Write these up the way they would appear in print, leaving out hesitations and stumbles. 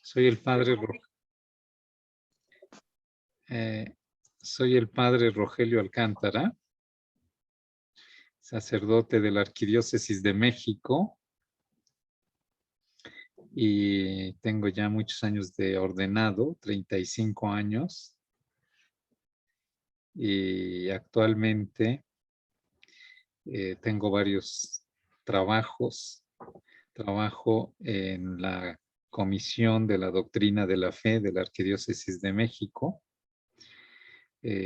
Soy el padre, soy el padre Rogelio Alcántara, sacerdote de la Arquidiócesis de México, y tengo ya muchos años de ordenado, 35 años, y actualmente tengo varios trabajos. Trabajo en la Comisión de la Doctrina de la Fe de la Arquidiócesis de México.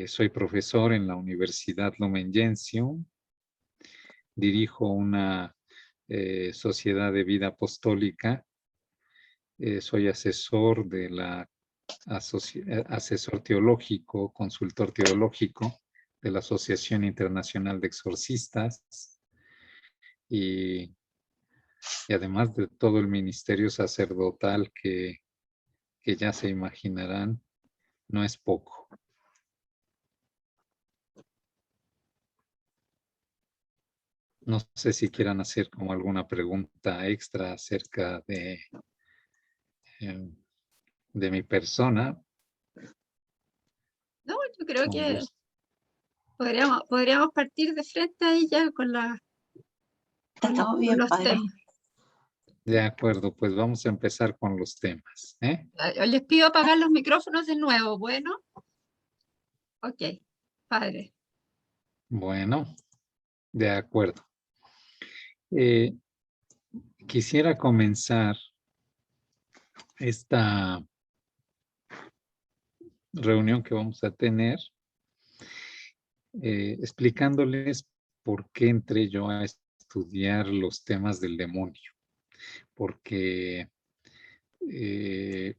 Soy profesor en la Universidad Lumen Gentium. Dirijo una sociedad de vida apostólica. Soy asesor de la asesor teológico, consultor teológico de la Asociación Internacional de Exorcistas y además de todo el ministerio sacerdotal que ya se imaginarán, no es poco. No sé si quieran hacer como alguna pregunta extra acerca de mi persona. No, yo creo que podríamos partir de frente ahí ya con los temas. De acuerdo, pues vamos a empezar con los temas. Les pido apagar los micrófonos de nuevo, ¿bueno? Ok, padre. Bueno, de acuerdo. Quisiera comenzar esta reunión que vamos a tener explicándoles por qué entré yo a estudiar los temas del demonio. Porque desde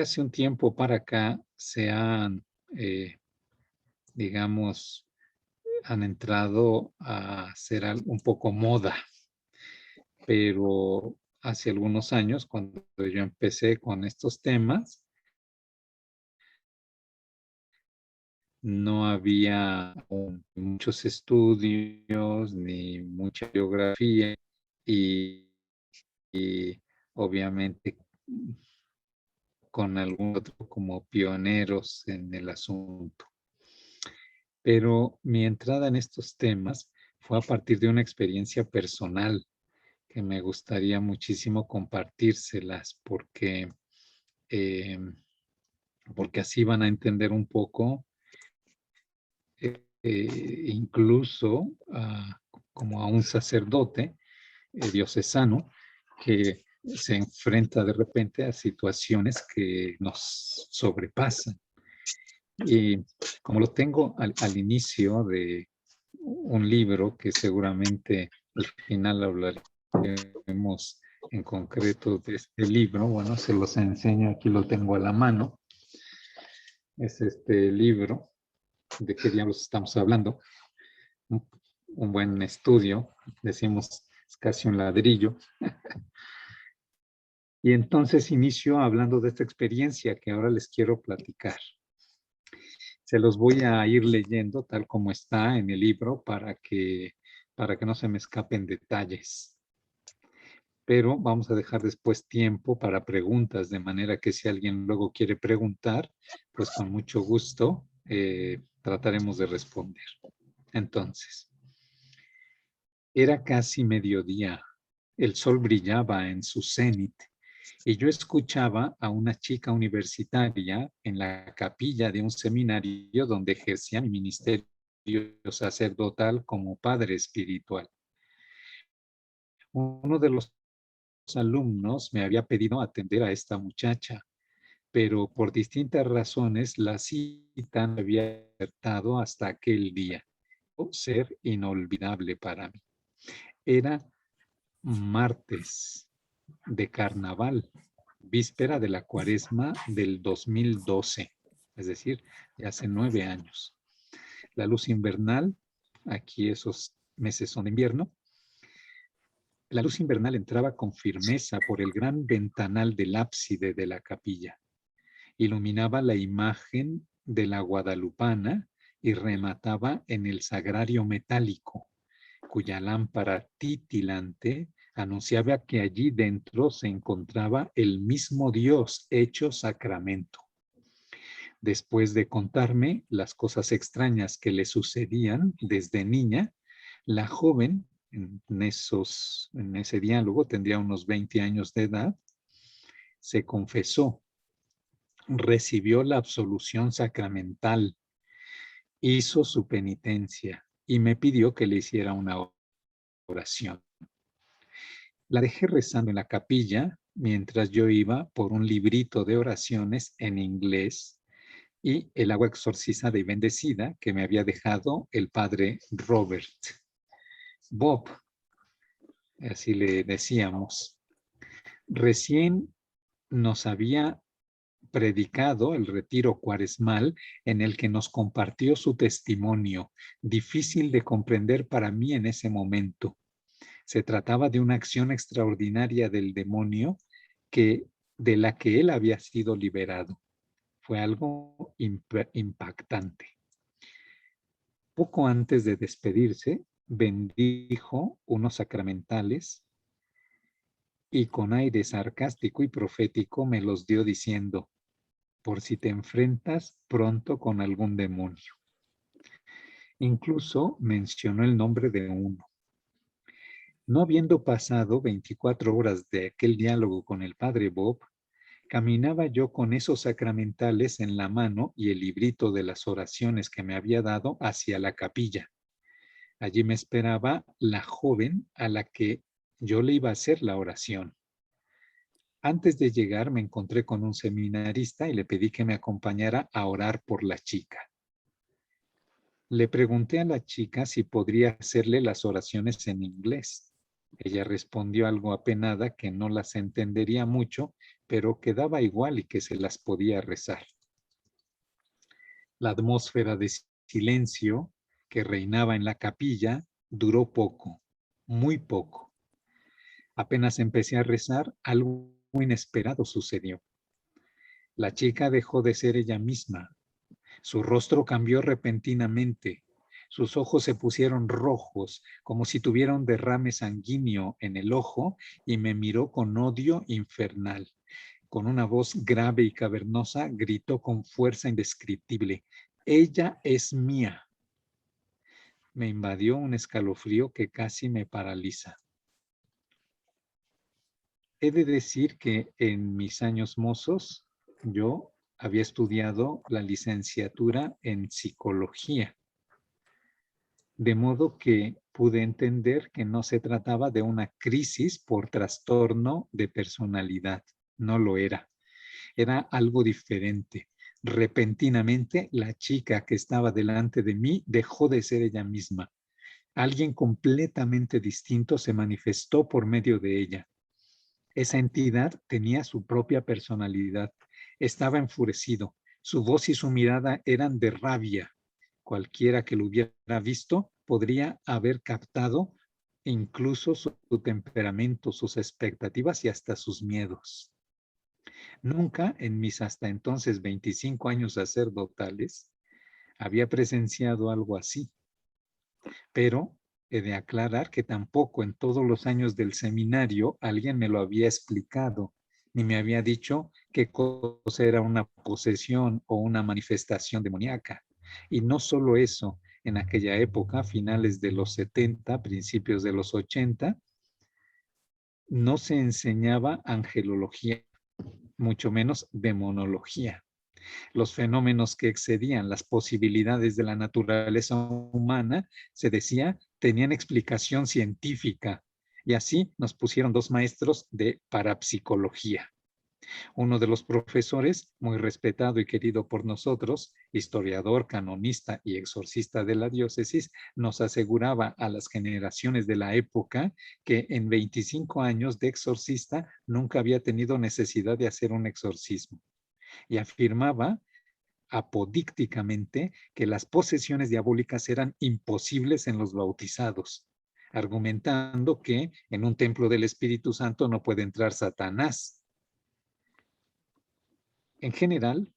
hace un tiempo para acá se han, digamos, han entrado a ser un poco moda. Pero hace algunos años, cuando yo empecé con estos temas, no había muchos estudios ni mucha biografía y obviamente con algún otro como pioneros en el asunto. Pero mi entrada en estos temas fue a partir de una experiencia personal que me gustaría muchísimo compartírselas porque así van a entender un poco incluso como a un sacerdote diocesano que se enfrenta de repente a situaciones que nos sobrepasan. Y como lo tengo al inicio de un libro que seguramente al final hablaremos en concreto de este libro, bueno, se los enseño, aquí lo tengo a la mano, es este libro. ¿De qué diablos estamos hablando? Un buen estudio, decimos, es casi un ladrillo. Y entonces inicio hablando de esta experiencia que ahora les quiero platicar. Se los voy a ir leyendo tal como está en el libro para que no se me escapen detalles. Pero vamos a dejar después tiempo para preguntas, de manera que si alguien luego quiere preguntar, pues con mucho gusto trataremos de responder. Entonces, era casi mediodía, el sol brillaba en su cénit y yo escuchaba a una chica universitaria en la capilla de un seminario donde ejercía mi ministerio sacerdotal como padre espiritual. Uno de los alumnos me había pedido atender a esta muchacha, pero por distintas razones la cita no había acertado hasta aquel día. Ser inolvidable para mí. Era martes de carnaval, víspera de la cuaresma del 2012, es decir, de hace 9 años. La luz invernal, aquí esos meses son de invierno, la luz invernal entraba con firmeza por el gran ventanal del ábside de la capilla. Iluminaba la imagen de la guadalupana y remataba en el sagrario metálico, cuya lámpara titilante Anunciaba que allí dentro se encontraba el mismo Dios hecho sacramento. Después de contarme las cosas extrañas que le sucedían desde niña, la joven, en ese diálogo, tendría unos 20 años de edad, se confesó, recibió la absolución sacramental, hizo su penitencia y me pidió que le hiciera una oración. La dejé rezando en la capilla mientras yo iba por un librito de oraciones en inglés y el agua exorcizada y bendecida que me había dejado el padre Robert. Bob, así le decíamos. Recién nos había predicado el retiro cuaresmal en el que nos compartió su testimonio, difícil de comprender para mí en ese momento. Se trataba de una acción extraordinaria del demonio de la que él había sido liberado. Fue algo impactante. Poco antes de despedirse, bendijo unos sacramentales y con aire sarcástico y profético me los dio diciendo, por si te enfrentas pronto con algún demonio. Incluso mencionó el nombre de uno. No habiendo pasado 24 horas de aquel diálogo con el padre Bob, caminaba yo con esos sacramentales en la mano y el librito de las oraciones que me había dado hacia la capilla. Allí me esperaba la joven a la que yo le iba a hacer la oración. Antes de llegar me encontré con un seminarista y le pedí que me acompañara a orar por la chica. Le pregunté a la chica si podría hacerle las oraciones en inglés. Ella respondió algo apenada que no las entendería mucho, pero que daba igual y que se las podía rezar. La atmósfera de silencio que reinaba en la capilla duró poco, muy poco. Apenas empecé a rezar, algo inesperado sucedió. La chica dejó de ser ella misma. Su rostro cambió repentinamente. Sus ojos se pusieron rojos, como si tuviera un derrame sanguíneo en el ojo, y me miró con odio infernal. Con una voz grave y cavernosa, gritó con fuerza indescriptible, «Ella es mía». Me invadió un escalofrío que casi me paraliza. He de decir que en mis años mozos yo había estudiado la licenciatura en psicología, de modo que pude entender que no se trataba de una crisis por trastorno de personalidad, no lo era. Era algo diferente. Repentinamente, la chica que estaba delante de mí dejó de ser ella misma. Alguien completamente distinto se manifestó por medio de ella. Esa entidad tenía su propia personalidad. Estaba enfurecido. Su voz y su mirada eran de rabia. Cualquiera que lo hubiera visto podría haber captado incluso su temperamento, sus expectativas y hasta sus miedos. Nunca en mis hasta entonces 25 años sacerdotales había presenciado algo así, pero he de aclarar que tampoco en todos los años del seminario alguien me lo había explicado, ni me había dicho qué cosa era una posesión o una manifestación demoníaca. Y no solo eso, en aquella época, finales de los 70, principios de los 80, no se enseñaba angelología, mucho menos demonología. Los fenómenos que excedían las posibilidades de la naturaleza humana, se decía, tenían explicación científica. Y así nos pusieron dos maestros de parapsicología. Uno de los profesores, muy respetado y querido por nosotros, historiador, canonista y exorcista de la diócesis, nos aseguraba a las generaciones de la época que en 25 años de exorcista nunca había tenido necesidad de hacer un exorcismo. Y afirmaba apodícticamente que las posesiones diabólicas eran imposibles en los bautizados, argumentando que en un templo del Espíritu Santo no puede entrar Satanás. En general,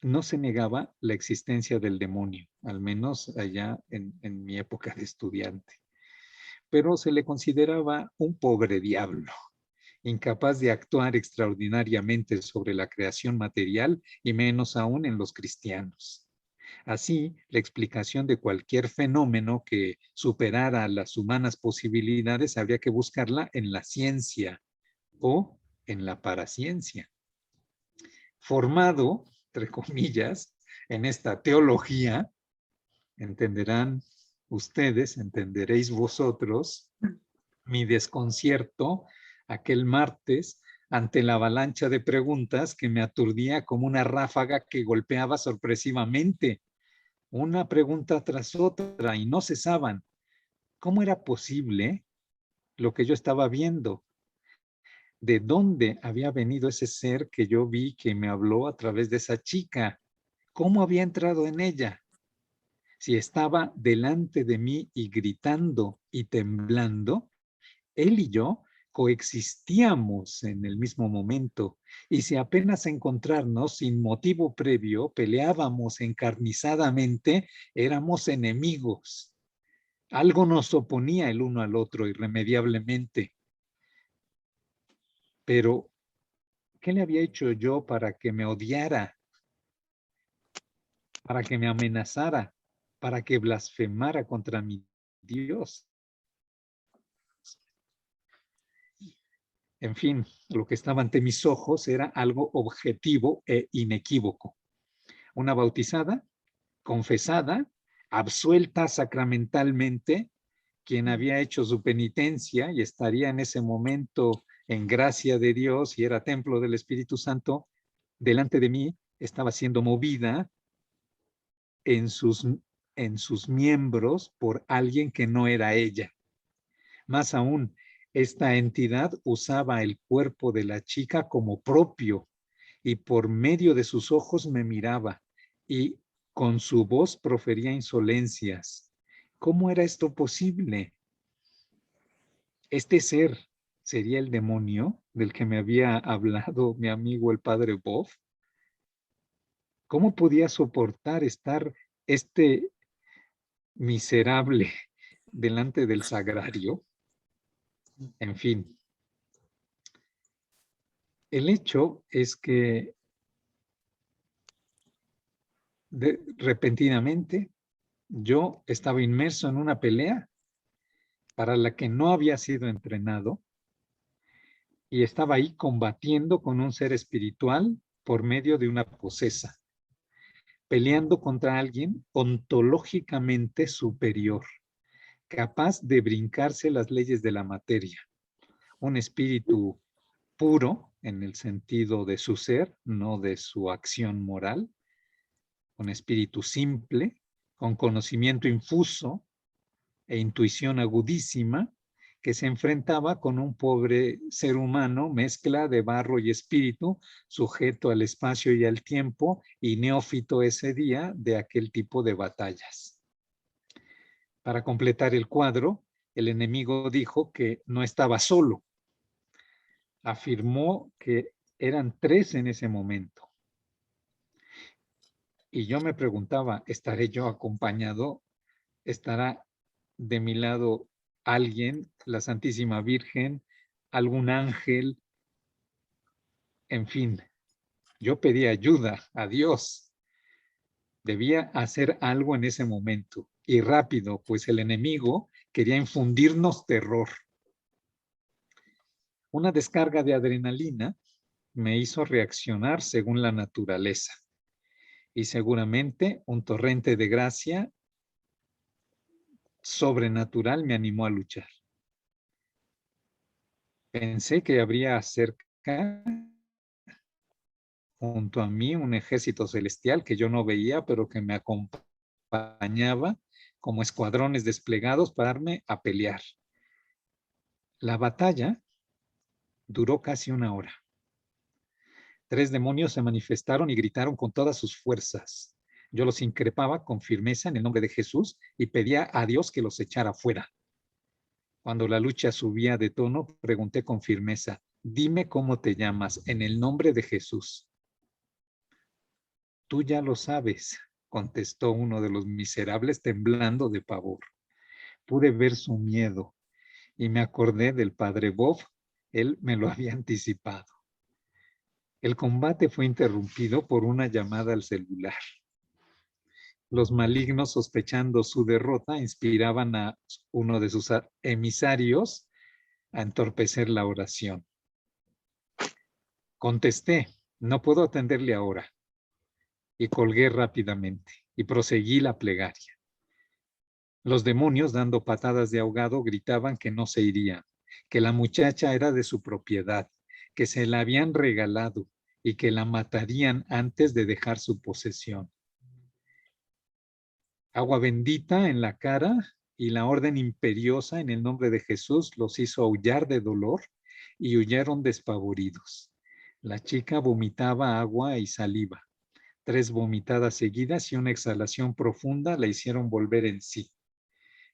no se negaba la existencia del demonio, al menos allá en mi época de estudiante. pero se le consideraba un pobre diablo, incapaz de actuar extraordinariamente sobre la creación material y menos aún en los cristianos. Así, la explicación de cualquier fenómeno que superara las humanas posibilidades habría que buscarla en la ciencia o en la paraciencia. Formado, entre comillas, en esta teología, entenderán ustedes, entenderéis vosotros mi desconcierto aquel martes ante la avalancha de preguntas que me aturdía como una ráfaga que golpeaba sorpresivamente, una pregunta tras otra, y no cesaban. ¿Cómo era posible lo que yo estaba viendo? ¿De dónde había venido ese ser que yo vi que me habló a través de esa chica? ¿Cómo había entrado en ella? Si estaba delante de mí y gritando y temblando, él y yo coexistíamos en el mismo momento, y si apenas encontrarnos sin motivo previo peleábamos encarnizadamente, éramos enemigos. Algo nos oponía el uno al otro irremediablemente. Pero, ¿qué le había hecho yo para que me odiara, para que me amenazara, para que blasfemara contra mi Dios? En fin, lo que estaba ante mis ojos era algo objetivo e inequívoco. Una bautizada, confesada, absuelta sacramentalmente, quien había hecho su penitencia y estaría en ese momento en gracia de Dios y era templo del Espíritu Santo, delante de mí estaba siendo movida en sus miembros por alguien que no era ella. Más aún, esta entidad usaba el cuerpo de la chica como propio y por medio de sus ojos me miraba y con su voz profería insolencias. ¿Cómo era esto posible? Este ser sería el demonio del que me había hablado mi amigo el padre Bob. ¿Cómo podía soportar estar este miserable delante del sagrario? En fin, el hecho es que repentinamente yo estaba inmerso en una pelea para la que no había sido entrenado y estaba ahí combatiendo con un ser espiritual por medio de una posesa, peleando contra alguien ontológicamente superior, capaz de brincarse las leyes de la materia, un espíritu puro en el sentido de su ser, no de su acción moral, un espíritu simple, con conocimiento infuso e intuición agudísima, que se enfrentaba con un pobre ser humano, mezcla de barro y espíritu, sujeto al espacio y al tiempo, y neófito ese día de aquel tipo de batallas. Para completar el cuadro, el enemigo dijo que no estaba solo. Afirmó que eran 3 en ese momento. Y yo me preguntaba, ¿estaré yo acompañado? ¿Estará de mi lado alguien, la Santísima Virgen, algún ángel? En fin, yo pedí ayuda a Dios. Debía hacer algo en ese momento y rápido, pues el enemigo quería infundirnos terror. Una descarga de adrenalina me hizo reaccionar según la naturaleza y seguramente un torrente de gracia sobrenatural me animó a luchar. Pensé que habría cerca junto a mí un ejército celestial que yo no veía, pero que me acompañaba como escuadrones desplegados para darme a pelear. La batalla duró casi 1 hora. 3 demonios se manifestaron y gritaron con todas sus fuerzas. Yo los increpaba con firmeza en el nombre de Jesús y pedía a Dios que los echara fuera. Cuando la lucha subía de tono, pregunté con firmeza, dime cómo te llamas en el nombre de Jesús. Tú ya lo sabes, contestó uno de los miserables temblando de pavor. Pude ver su miedo y me acordé del padre Bob. Él me lo había anticipado. El combate fue interrumpido por una llamada al celular. Los malignos, sospechando su derrota, inspiraban a uno de sus emisarios a entorpecer la oración. Contesté, no puedo atenderle ahora. Y colgué rápidamente y proseguí la plegaria. Los demonios, dando patadas de ahogado, gritaban que no se irían, que la muchacha era de su propiedad, que se la habían regalado y que la matarían antes de dejar su posesión. Agua bendita en la cara y la orden imperiosa en el nombre de Jesús los hizo aullar de dolor y huyeron despavoridos. La chica vomitaba agua y saliva. 3 vomitadas seguidas y una exhalación profunda la hicieron volver en sí.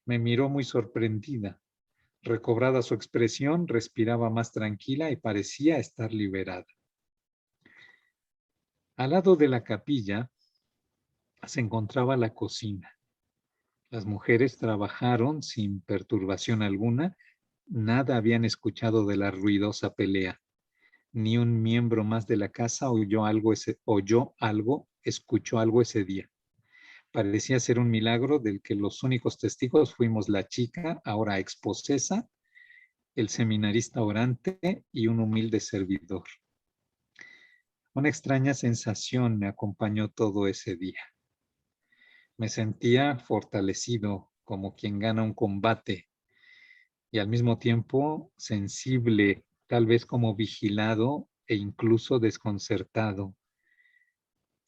Me miró muy sorprendida. Recobrada su expresión, respiraba más tranquila y parecía estar liberada. Al lado de la capilla se encontraba la cocina. Las mujeres trabajaron sin perturbación alguna. Nada habían escuchado de la ruidosa pelea. Ni un miembro más de la casa escuchó algo ese día. Parecía ser un milagro del que los únicos testigos fuimos la chica, ahora exposesa, el seminarista orante y un humilde servidor. Una extraña sensación me acompañó todo ese día. Me sentía fortalecido, como quien gana un combate, y al mismo tiempo sensible, tal vez como vigilado e incluso desconcertado.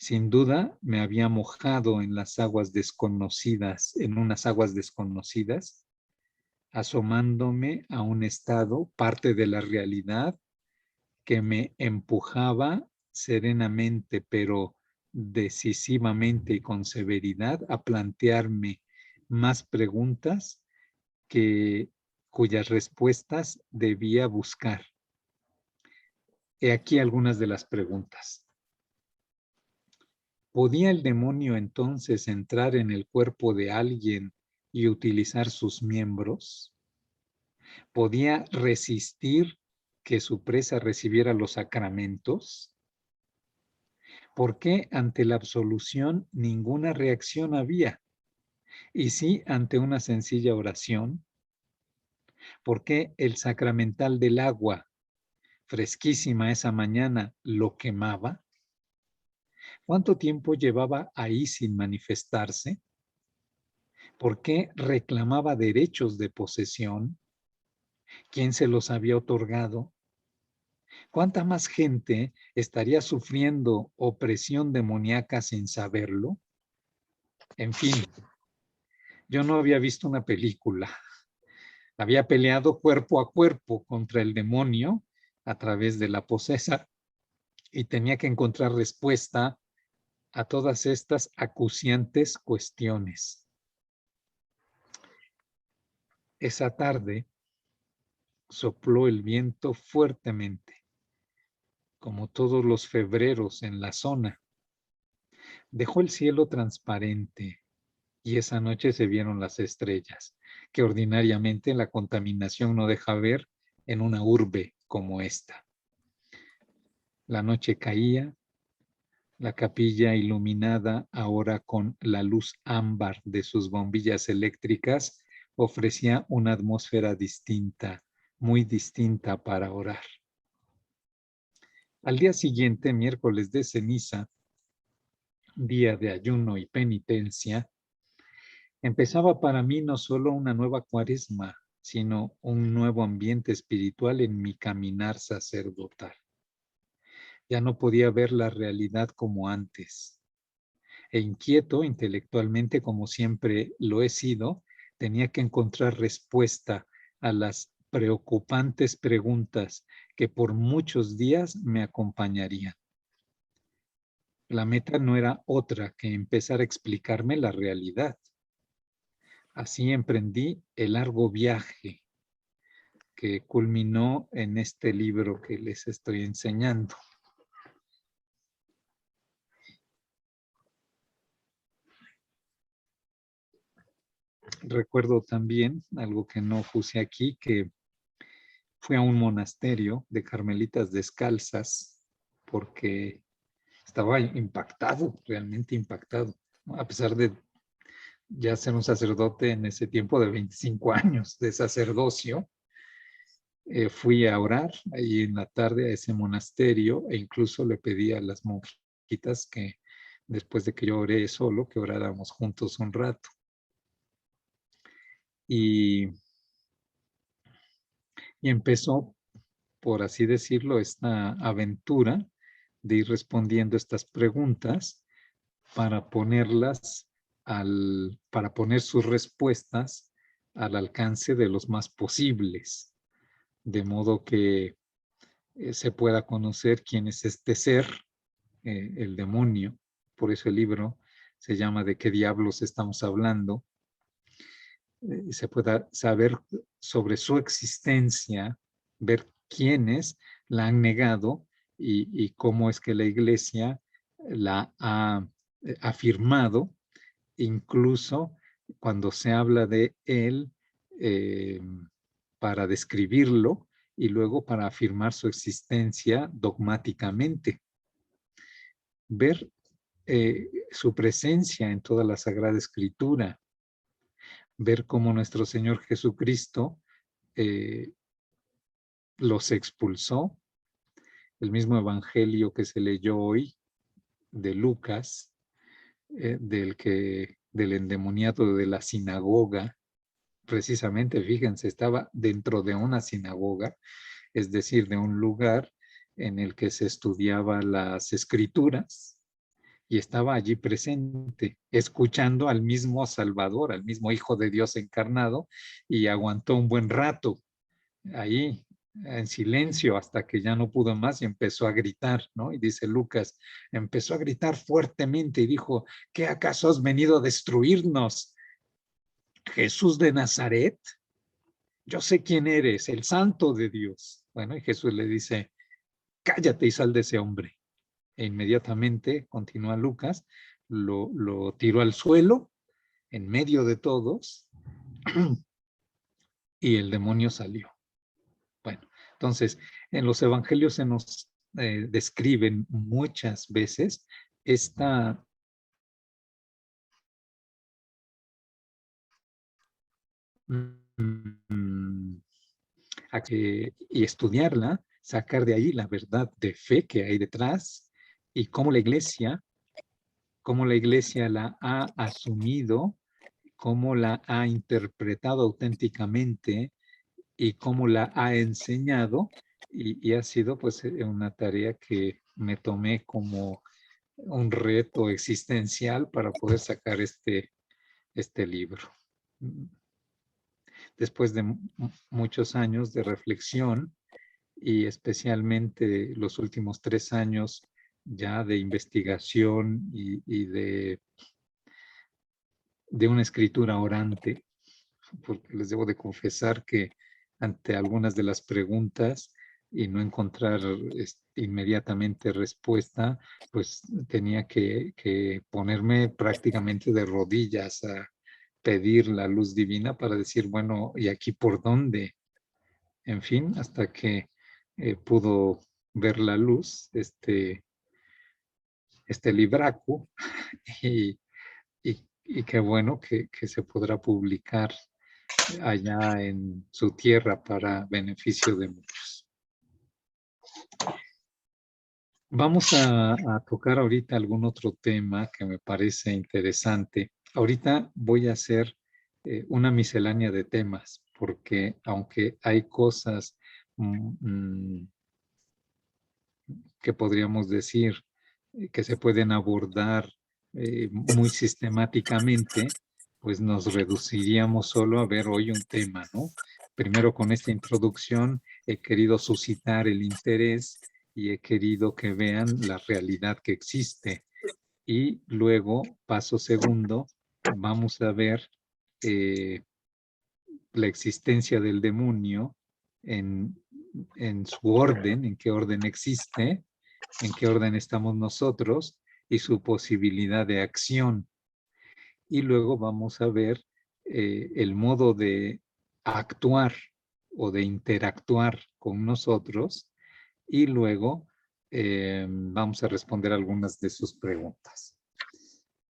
Sin duda me había mojado en las aguas desconocidas, en unas aguas desconocidas, asomándome a un estado, parte de la realidad, que me empujaba serenamente, pero decisivamente y con severidad, a plantearme más preguntas cuyas respuestas debía buscar. He aquí algunas de las preguntas. ¿Podía el demonio entonces entrar en el cuerpo de alguien y utilizar sus miembros? ¿Podía resistir que su presa recibiera los sacramentos? ¿Por qué ante la absolución ninguna reacción había? Y sí ante una sencilla oración. ¿Por qué el sacramental del agua, fresquísima esa mañana, lo quemaba? ¿Cuánto tiempo llevaba ahí sin manifestarse? ¿Por qué reclamaba derechos de posesión? ¿Quién se los había otorgado? ¿Cuánta más gente estaría sufriendo opresión demoníaca sin saberlo? En fin, yo no había visto una película. Había peleado cuerpo a cuerpo contra el demonio a través de la posesa y tenía que encontrar respuesta a todas estas acuciantes cuestiones. Esa tarde sopló el viento fuertemente, como todos los febreros en la zona. Dejó el cielo transparente y esa noche se vieron las estrellas, que ordinariamente la contaminación no deja ver en una urbe como esta. La noche caía, la capilla iluminada ahora con la luz ámbar de sus bombillas eléctricas ofrecía una atmósfera distinta, muy distinta para orar. Al día siguiente, miércoles de ceniza, día de ayuno y penitencia, empezaba para mí no solo una nueva cuaresma, sino un nuevo ambiente espiritual en mi caminar sacerdotal. Ya no podía ver la realidad como antes. E inquieto intelectualmente como siempre lo he sido, tenía que encontrar respuesta a las preocupantes preguntas que por muchos días me acompañarían. La meta no era otra que empezar a explicarme la realidad. Así emprendí el largo viaje que culminó en este libro que les estoy enseñando. recuerdo también algo que no puse aquí, que fui a un monasterio de carmelitas descalzas porque estaba impactado, realmente impactado, ¿no? A pesar de ya ser un sacerdote en ese tiempo de 25 años de sacerdocio, fui a orar ahí en la tarde a ese monasterio e incluso le pedí a las monjitas que después de que yo oré solo, que oráramos juntos un rato. Y empezó, por así decirlo, esta aventura de ir respondiendo estas preguntas para ponerlas para poner sus respuestas al alcance de los más posibles, de modo que se pueda conocer quién es este ser, el demonio. Por eso el libro se llama ¿De qué diablos estamos hablando? Se pueda saber sobre su existencia, ver quiénes la han negado y cómo es que la Iglesia la ha afirmado, incluso cuando se habla de él para describirlo y luego para afirmar su existencia dogmáticamente. Ver su presencia en toda la Sagrada Escritura, ver cómo nuestro Señor Jesucristo los expulsó. El mismo evangelio que se leyó hoy de Lucas, del endemoniado de la sinagoga, precisamente, fíjense, estaba dentro de una sinagoga, es decir, de un lugar en el que se estudiaban las escrituras, y estaba allí presente, escuchando al mismo Salvador, al mismo Hijo de Dios encarnado, y aguantó un buen rato ahí en silencio hasta que ya no pudo más y empezó a gritar, ¿no? Y dice Lucas, empezó a gritar fuertemente y dijo, ¿qué acaso has venido a destruirnos, Jesús de Nazaret? Yo sé quién eres, el Santo de Dios. Bueno, y Jesús le dice, cállate y sal de ese hombre. E inmediatamente, continúa Lucas, lo tiró al suelo en medio de todos y el demonio salió. Bueno, entonces, en los evangelios se nos describen muchas veces esta y estudiarla, sacar de ahí la verdad de fe que hay detrás y cómo la iglesia la ha asumido, cómo la ha interpretado auténticamente y cómo la ha enseñado, y ha sido pues una tarea que me tomé como un reto existencial para poder sacar este libro. Después de muchos años de reflexión y especialmente los últimos 3 años ya de investigación y de una escritura orante, porque les debo de confesar que ante algunas de las preguntas y no encontrar inmediatamente respuesta, pues tenía que ponerme prácticamente de rodillas a pedir la luz divina para decir, bueno, ¿y aquí por dónde? En fin, hasta que pudo ver la luz este libraco y, y qué bueno que se podrá publicar allá en su tierra para beneficio de muchos. Vamos a tocar ahorita algún otro tema que me parece interesante. Ahorita voy a hacer una miscelánea de temas, porque aunque hay cosas que podríamos decir que se pueden abordar muy sistemáticamente, pues nos reduciríamos solo a ver hoy un tema, ¿no? Primero con esta introducción he querido suscitar el interés y he querido que vean la realidad que existe. Y luego, paso segundo, vamos a ver la existencia del demonio en su orden, en qué orden existe, en qué orden estamos nosotros y su posibilidad de acción. Y luego vamos a ver el modo de actuar o de interactuar con nosotros y luego vamos a responder algunas de sus preguntas.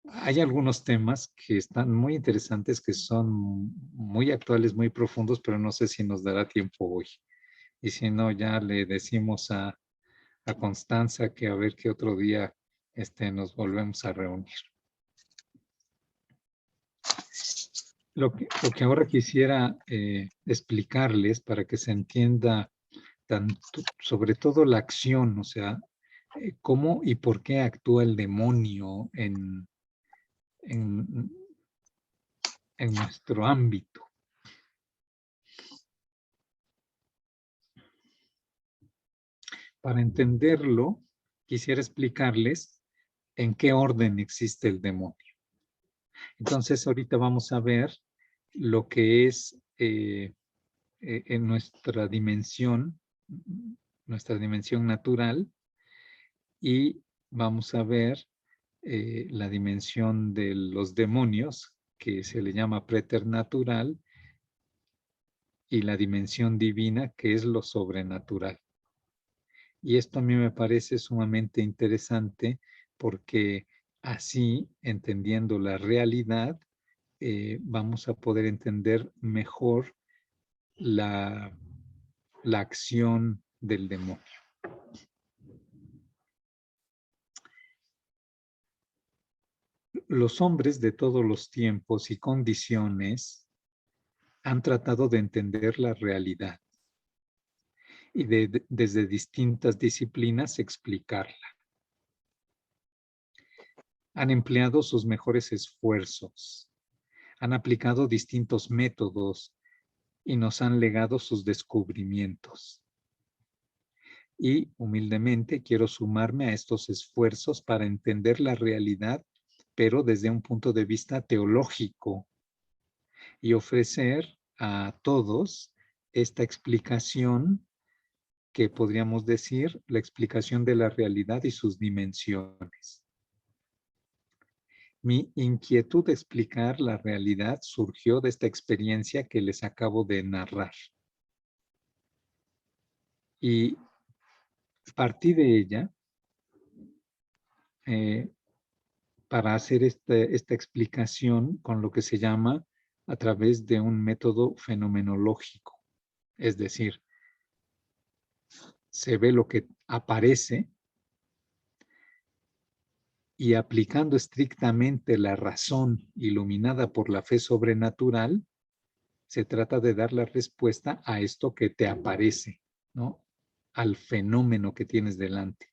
Hay algunos temas que están muy interesantes, que son muy actuales, muy profundos, pero no sé si nos dará tiempo hoy. Y si no, ya le decimos a Constanza que a ver qué otro día nos volvemos a reunir. Lo que ahora quisiera explicarles para que se entienda sobre todo la acción, o sea, cómo y por qué actúa el demonio en nuestro ámbito. Para entenderlo, quisiera explicarles en qué orden existe el demonio. Entonces, ahorita vamos a ver lo que es en nuestra dimensión natural, y vamos a ver la dimensión de los demonios, que se le llama preternatural, y la dimensión divina, que es lo sobrenatural. Y esto a mí me parece sumamente interesante porque así, entendiendo la realidad, vamos a poder entender mejor la acción del demonio. Los hombres de todos los tiempos y condiciones han tratado de entender la realidad y desde distintas disciplinas explicarla. Han empleado sus mejores esfuerzos, han aplicado distintos métodos y nos han legado sus descubrimientos. Y humildemente quiero sumarme a estos esfuerzos para entender la realidad, pero desde un punto de vista teológico, y ofrecer a todos esta explicación que podríamos decir la explicación de la realidad y sus dimensiones. Mi inquietud de explicar la realidad surgió de esta experiencia que les acabo de narrar. Y partí de ella para hacer esta explicación con lo que se llama a través de un método fenomenológico. Es decir, se ve lo que aparece y aplicando estrictamente la razón iluminada por la fe sobrenatural, se trata de dar la respuesta a esto que te aparece, ¿no? Al fenómeno que tienes delante.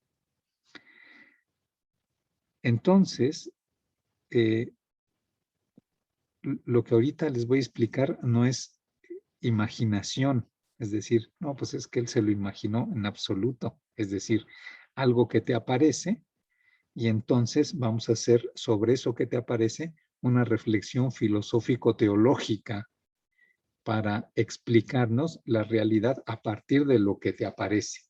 Entonces, lo que ahorita les voy a explicar no es imaginación, es decir, no, pues es que él se lo imaginó en absoluto, es decir, algo que te aparece, y entonces vamos a hacer sobre eso que te aparece una reflexión filosófico-teológica para explicarnos la realidad a partir de lo que te aparece.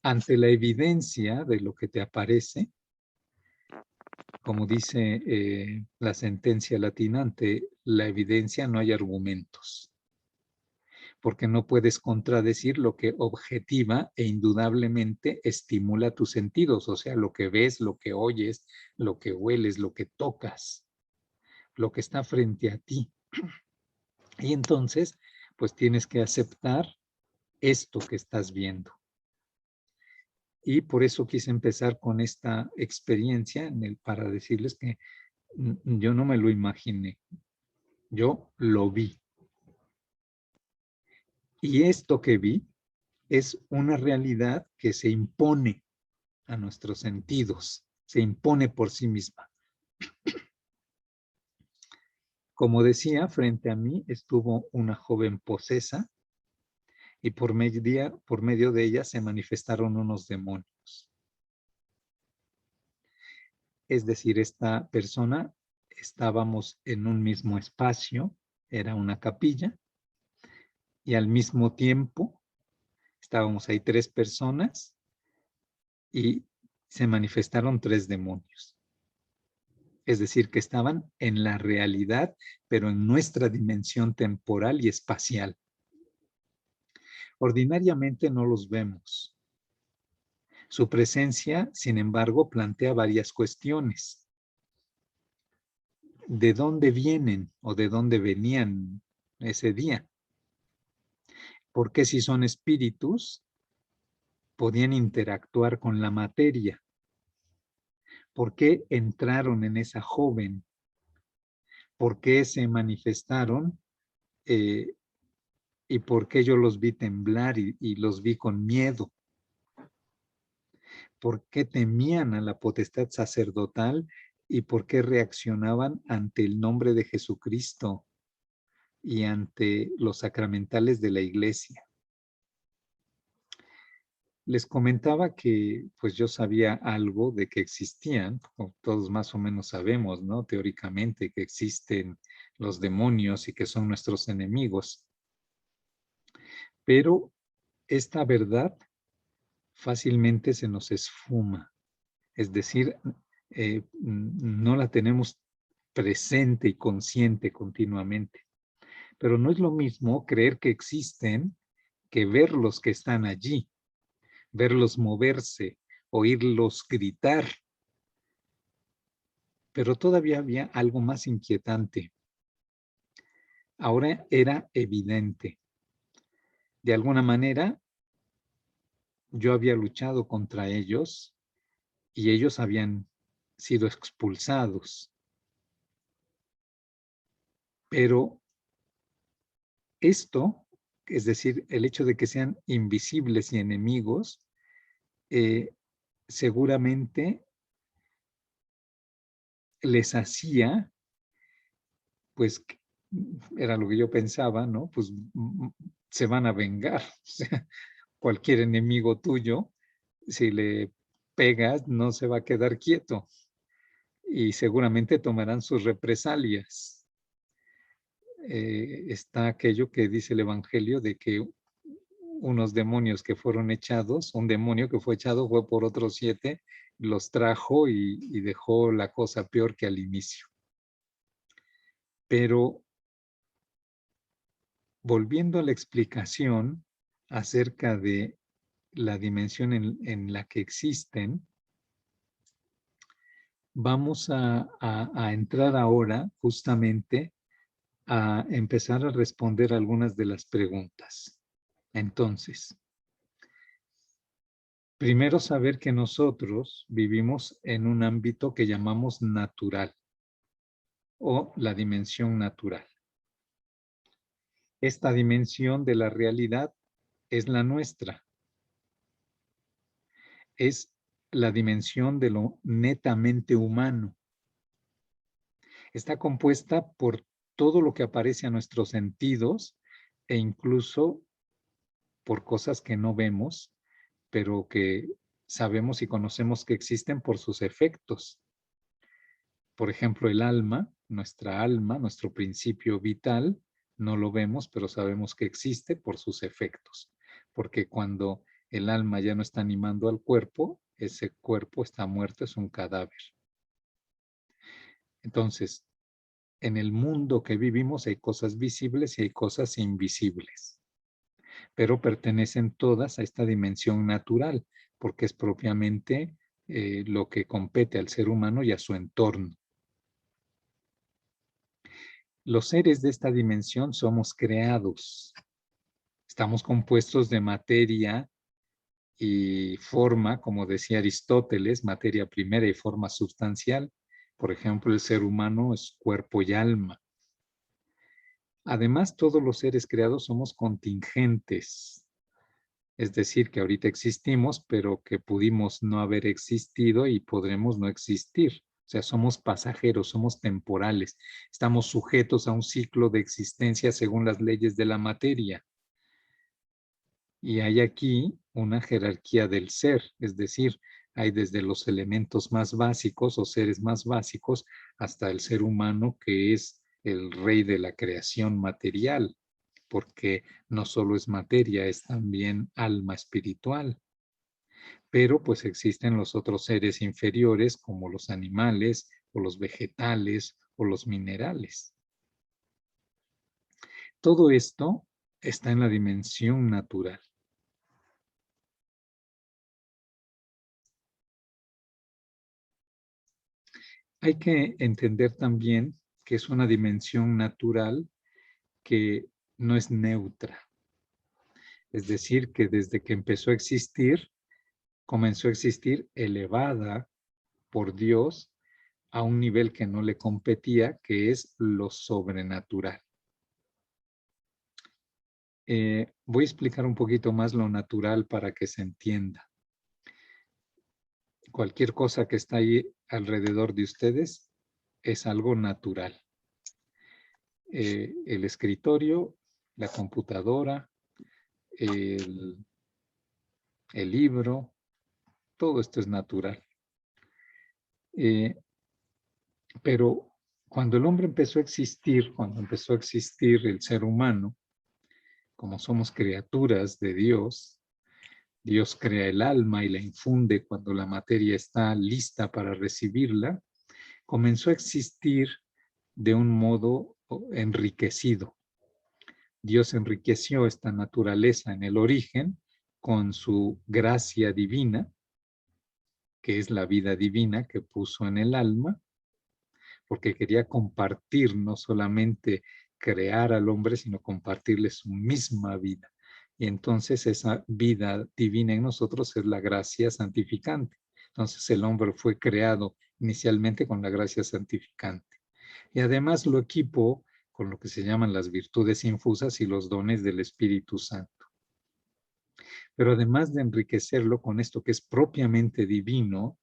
Ante la evidencia de lo que te aparece, como dice la sentencia latina, ante la evidencia no hay argumentos, porque no puedes contradecir lo que objetiva e indudablemente estimula tus sentidos, o sea, lo que ves, lo que oyes, lo que hueles, lo que tocas, lo que está frente a ti. Y entonces, pues tienes que aceptar esto que estás viendo. Y por eso quise empezar con esta experiencia para decirles que yo no me lo imaginé, yo lo vi. Y esto que vi es una realidad que se impone a nuestros sentidos, se impone por sí misma. Como decía, frente a mí estuvo una joven posesa y por medio de ella se manifestaron unos demonios. Es decir, esta persona, estábamos en un mismo espacio, era una capilla, y al mismo tiempo estábamos ahí 3 personas y se manifestaron 3 demonios. Es decir, que estaban en la realidad, pero en nuestra dimensión temporal y espacial. Ordinariamente no los vemos. Su presencia, sin embargo, plantea varias cuestiones. ¿De dónde vienen o de dónde venían ese día? ¿Por qué si son espíritus podían interactuar con la materia? ¿Por qué entraron en esa joven? ¿Por qué se manifestaron? ¿Y por qué yo los vi temblar y los vi con miedo? ¿Por qué temían a la potestad sacerdotal y por qué reaccionaban ante el nombre de Jesucristo y ante los sacramentales de la iglesia? Les comentaba que pues yo sabía algo de que existían, como todos más o menos sabemos, ¿no? Teóricamente que existen los demonios y que son nuestros enemigos. Pero esta verdad fácilmente se nos esfuma. Es decir, no la tenemos presente y consciente continuamente. Pero no es lo mismo creer que existen que verlos que están allí, verlos moverse, oírlos gritar. Pero todavía había algo más inquietante. Ahora era evidente. De alguna manera, yo había luchado contra ellos y ellos habían sido expulsados. Pero esto, es decir, el hecho de que sean invisibles y enemigos, seguramente les hacía, pues, era lo que yo pensaba, ¿no? Pues se van a vengar. O sea, cualquier enemigo tuyo, si le pegas, no se va a quedar quieto y seguramente tomarán sus represalias. Está aquello que dice el Evangelio de que unos demonios que fueron echados, un demonio que fue echado fue por otros 7, los trajo y dejó la cosa peor que al inicio. Pero volviendo a la explicación acerca de la dimensión en la que existen, vamos a entrar ahora justamente a empezar a responder algunas de las preguntas. Entonces, primero saber que nosotros vivimos en un ámbito que llamamos natural o la dimensión natural. Esta dimensión de la realidad es la nuestra. Es la dimensión de lo netamente humano. Está compuesta por todo lo que aparece a nuestros sentidos e incluso por cosas que no vemos, pero que sabemos y conocemos que existen por sus efectos. Por ejemplo, el alma, nuestro principio vital, no lo vemos, pero sabemos que existe por sus efectos. Porque cuando el alma ya no está animando al cuerpo, ese cuerpo está muerto, es un cadáver. Entonces, en el mundo que vivimos hay cosas visibles y hay cosas invisibles, pero pertenecen todas a esta dimensión natural, porque es propiamente lo que compete al ser humano y a su entorno. Los seres de esta dimensión somos creados. Estamos compuestos de materia y forma, como decía Aristóteles, materia primera y forma sustancial. Por ejemplo, el ser humano es cuerpo y alma. Además, todos los seres creados somos contingentes. Es decir, que ahorita existimos, pero que pudimos no haber existido y podremos no existir. O sea, somos pasajeros, somos temporales. Estamos sujetos a un ciclo de existencia según las leyes de la materia. Y hay aquí una jerarquía del ser, es decir, hay desde los elementos más básicos o seres más básicos hasta el ser humano que es el rey de la creación material, porque no solo es materia, es también alma espiritual. Pero pues existen los otros seres inferiores como los animales, o los vegetales, o los minerales. Todo esto está en la dimensión natural. Hay que entender también que es una dimensión natural que no es neutra. Es decir, que desde que empezó a existir, comenzó a existir elevada por Dios a un nivel que no le competía, que es lo sobrenatural. Voy a explicar un poquito más lo natural para que se entienda. Cualquier cosa que está ahí alrededor de ustedes es algo natural. El escritorio, la computadora, el libro, todo esto es natural. Pero cuando el hombre empezó a existir, cuando empezó a existir el ser humano, como somos criaturas de Dios, Dios crea el alma y la infunde cuando la materia está lista para recibirla, comenzó a existir de un modo enriquecido. Dios enriqueció esta naturaleza en el origen con su gracia divina, que es la vida divina que puso en el alma, porque quería compartir, no solamente crear al hombre, sino compartirle su misma vida. Y entonces esa vida divina en nosotros es la gracia santificante. Entonces el hombre fue creado inicialmente con la gracia santificante. Y además lo equipó con lo que se llaman las virtudes infusas y los dones del Espíritu Santo. Pero además de enriquecerlo con esto que es propiamente divino,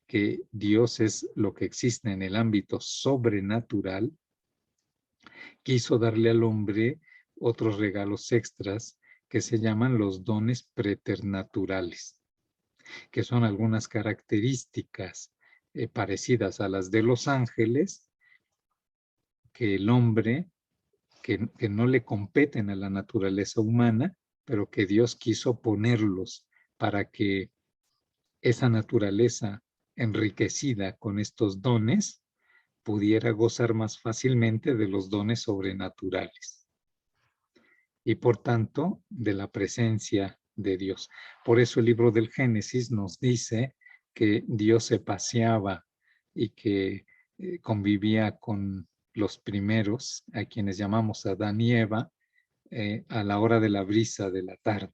que Dios es lo que existe en el ámbito sobrenatural, quiso darle al hombre otros regalos extras que se llaman los dones preternaturales, que son algunas características parecidas a las de los ángeles, que el hombre, que no le competen a la naturaleza humana, pero que Dios quiso ponerlos para que esa naturaleza enriquecida con estos dones pudiera gozar más fácilmente de los dones sobrenaturales y por tanto de la presencia de Dios. Por eso el libro del Génesis nos dice que Dios se paseaba y que convivía con los primeros, a quienes llamamos Adán y Eva, a la hora de la brisa de la tarde.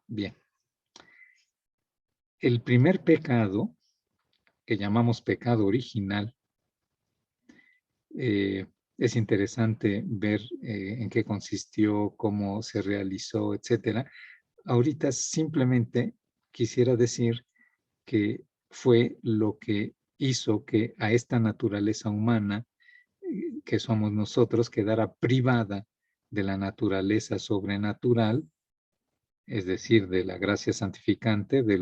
Bien. El primer pecado, que llamamos pecado original, es interesante ver en qué consistió, cómo se realizó, etcétera. Ahorita simplemente quisiera decir que fue lo que hizo que a esta naturaleza humana que somos nosotros quedara privada de la naturaleza sobrenatural, es decir, de la gracia santificante, de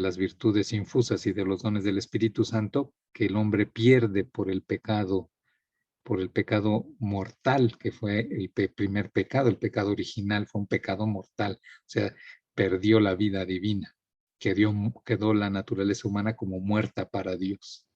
las virtudes infusas y de los dones del Espíritu Santo, que el hombre pierde por el pecado mortal, que fue el primer pecado. El pecado original fue un pecado mortal, o sea, perdió la vida divina, quedó la naturaleza humana como muerta para Dios.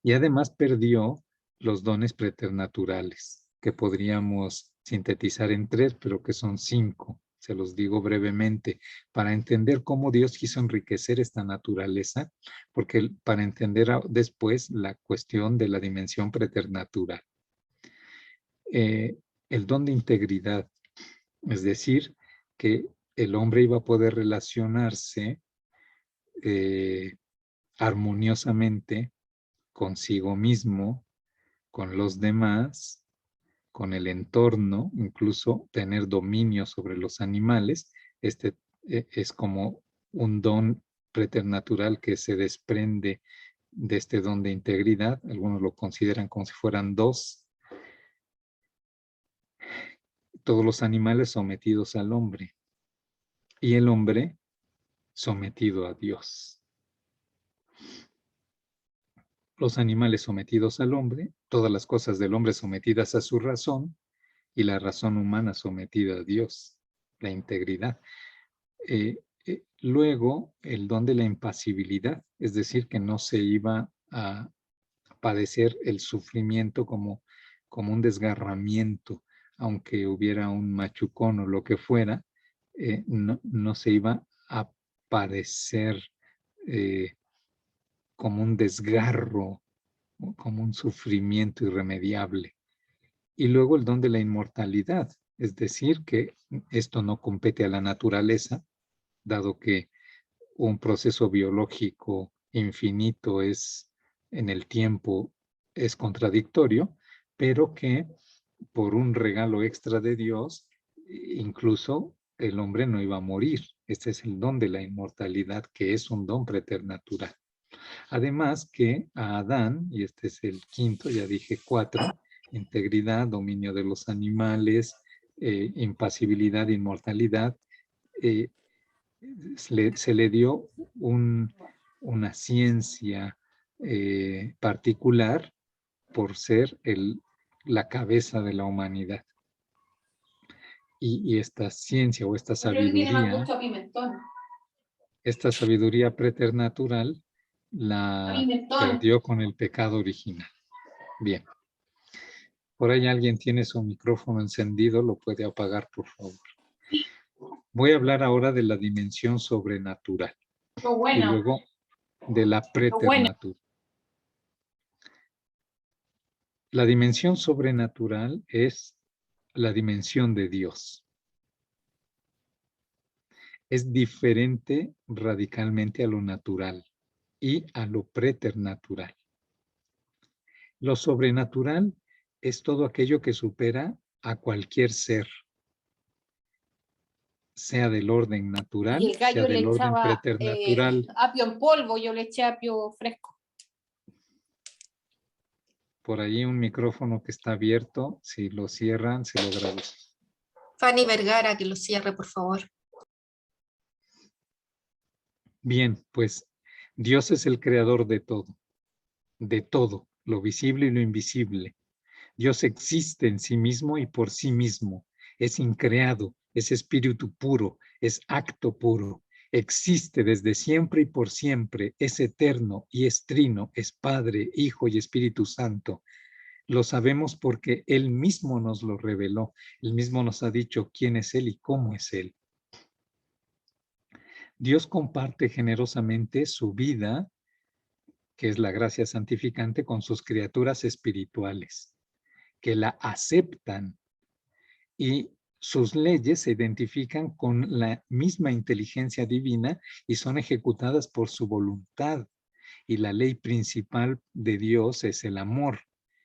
Y además perdió los dones preternaturales, que podríamos sintetizar en 3, pero que son 5. Se los digo brevemente, para entender cómo Dios quiso enriquecer esta naturaleza, porque para entender después la cuestión de la dimensión preternatural. El don de integridad, es decir, que el hombre iba a poder relacionarse armoniosamente consigo mismo, con los demás, con el entorno, incluso tener dominio sobre los animales. Este es como un don preternatural que se desprende de este don de integridad. Algunos lo consideran como si fueran 2. Todos los animales sometidos al hombre y el hombre sometido a Dios. Los animales sometidos al hombre, todas las cosas del hombre sometidas a su razón y la razón humana sometida a Dios, la integridad. Luego, el don de la impasibilidad, es decir, que no se iba a padecer el sufrimiento como un desgarramiento, aunque hubiera un machucón o lo que fuera, no se iba a padecer como un desgarro, como un sufrimiento irremediable. Y luego el don de la inmortalidad, es decir, que esto no compete a la naturaleza, dado que un proceso biológico infinito es en el tiempo, es contradictorio, pero que por un regalo extra de Dios, incluso el hombre no iba a morir. Este es el don de la inmortalidad, que es un don preternatural. Además que a Adán, y este es el quinto, ya dije 4, integridad, dominio de los animales, impasibilidad, inmortalidad, eh, se le dio una ciencia particular por ser la cabeza de la humanidad. Y esta ciencia o esta sabiduría preternatural la perdió con el pecado original. Bien. Por ahí alguien tiene su micrófono encendido, lo puede apagar, por favor. Voy a hablar ahora de la dimensión sobrenatural. Y luego de la preternatural. La dimensión sobrenatural es la dimensión de Dios. Es diferente radicalmente a lo natural y a lo preternatural. Lo sobrenatural es todo aquello que supera a cualquier ser, sea del orden natural, y el gallo sea del orden preternatural. Apio en polvo, yo le eché apio fresco. Por ahí un micrófono que está abierto, si lo cierran, se lo agradezco. Fanny Vergara, que lo cierre, por favor. Bien, pues Dios es el creador de todo, lo visible y lo invisible. Dios existe en sí mismo y por sí mismo. Es increado, es espíritu puro, es acto puro. Existe desde siempre y por siempre, es eterno y es trino, es Padre, Hijo y Espíritu Santo. Lo sabemos porque Él mismo nos lo reveló. Él mismo nos ha dicho quién es Él y cómo es Él. Dios comparte generosamente su vida, que es la gracia santificante, con sus criaturas espirituales, que la aceptan, y sus leyes se identifican con la misma inteligencia divina y son ejecutadas por su voluntad. Y la ley principal de Dios es el amor.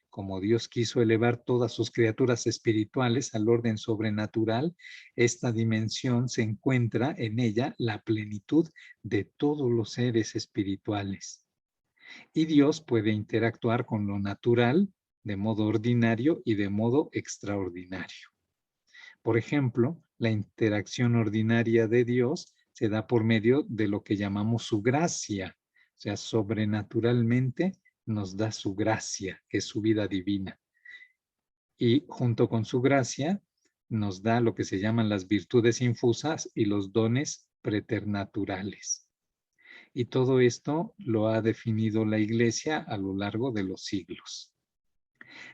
Como Dios quiso elevar todas sus criaturas espirituales al orden sobrenatural, esta dimensión se encuentra en ella la plenitud de todos los seres espirituales. Y Dios puede interactuar con lo natural de modo ordinario y de modo extraordinario. Por ejemplo, la interacción ordinaria de Dios se da por medio de lo que llamamos su gracia. O sea, sobrenaturalmente nos da su gracia, que es su vida divina. Y junto con su gracia nos da lo que se llaman las virtudes infusas y los dones preternaturales. Y todo esto lo ha definido la Iglesia a lo largo de los siglos.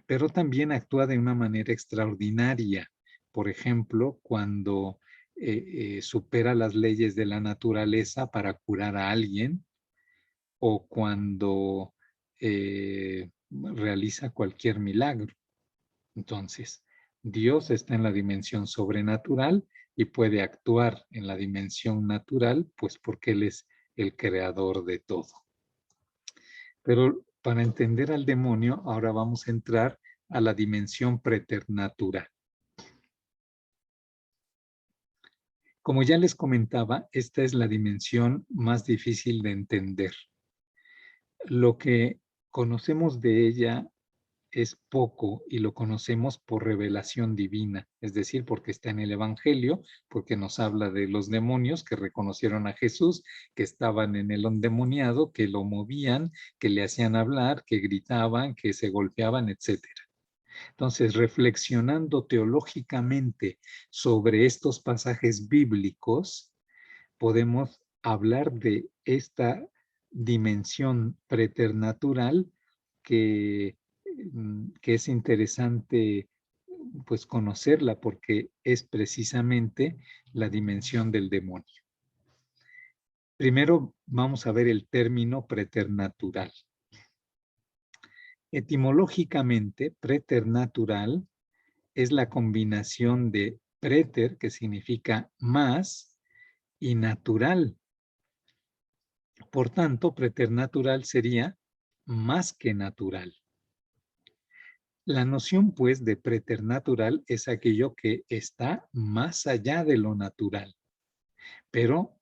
Pero también actúa de una manera extraordinaria. Por ejemplo, cuando supera las leyes de la naturaleza para curar a alguien, o cuando realiza cualquier milagro. Entonces, Dios está en la dimensión sobrenatural y puede actuar en la dimensión natural, pues porque Él es el creador de todo. Pero para entender al demonio, ahora vamos a entrar a la dimensión preternatural. Como ya les comentaba, esta es la dimensión más difícil de entender. Lo que conocemos de ella es poco y lo conocemos por revelación divina, es decir, porque está en el Evangelio, porque nos habla de los demonios que reconocieron a Jesús, que estaban en el endemoniado, que lo movían, que le hacían hablar, que gritaban, que se golpeaban, etcétera. Entonces, reflexionando teológicamente sobre estos pasajes bíblicos, podemos hablar de esta dimensión preternatural que es interesante pues conocerla porque es precisamente la dimensión del demonio. Primero vamos a ver el término preternatural. Etimológicamente, preternatural es la combinación de preter, que significa más, y natural. Por tanto, preternatural sería más que natural. La noción, pues, de preternatural es aquello que está más allá de lo natural, pero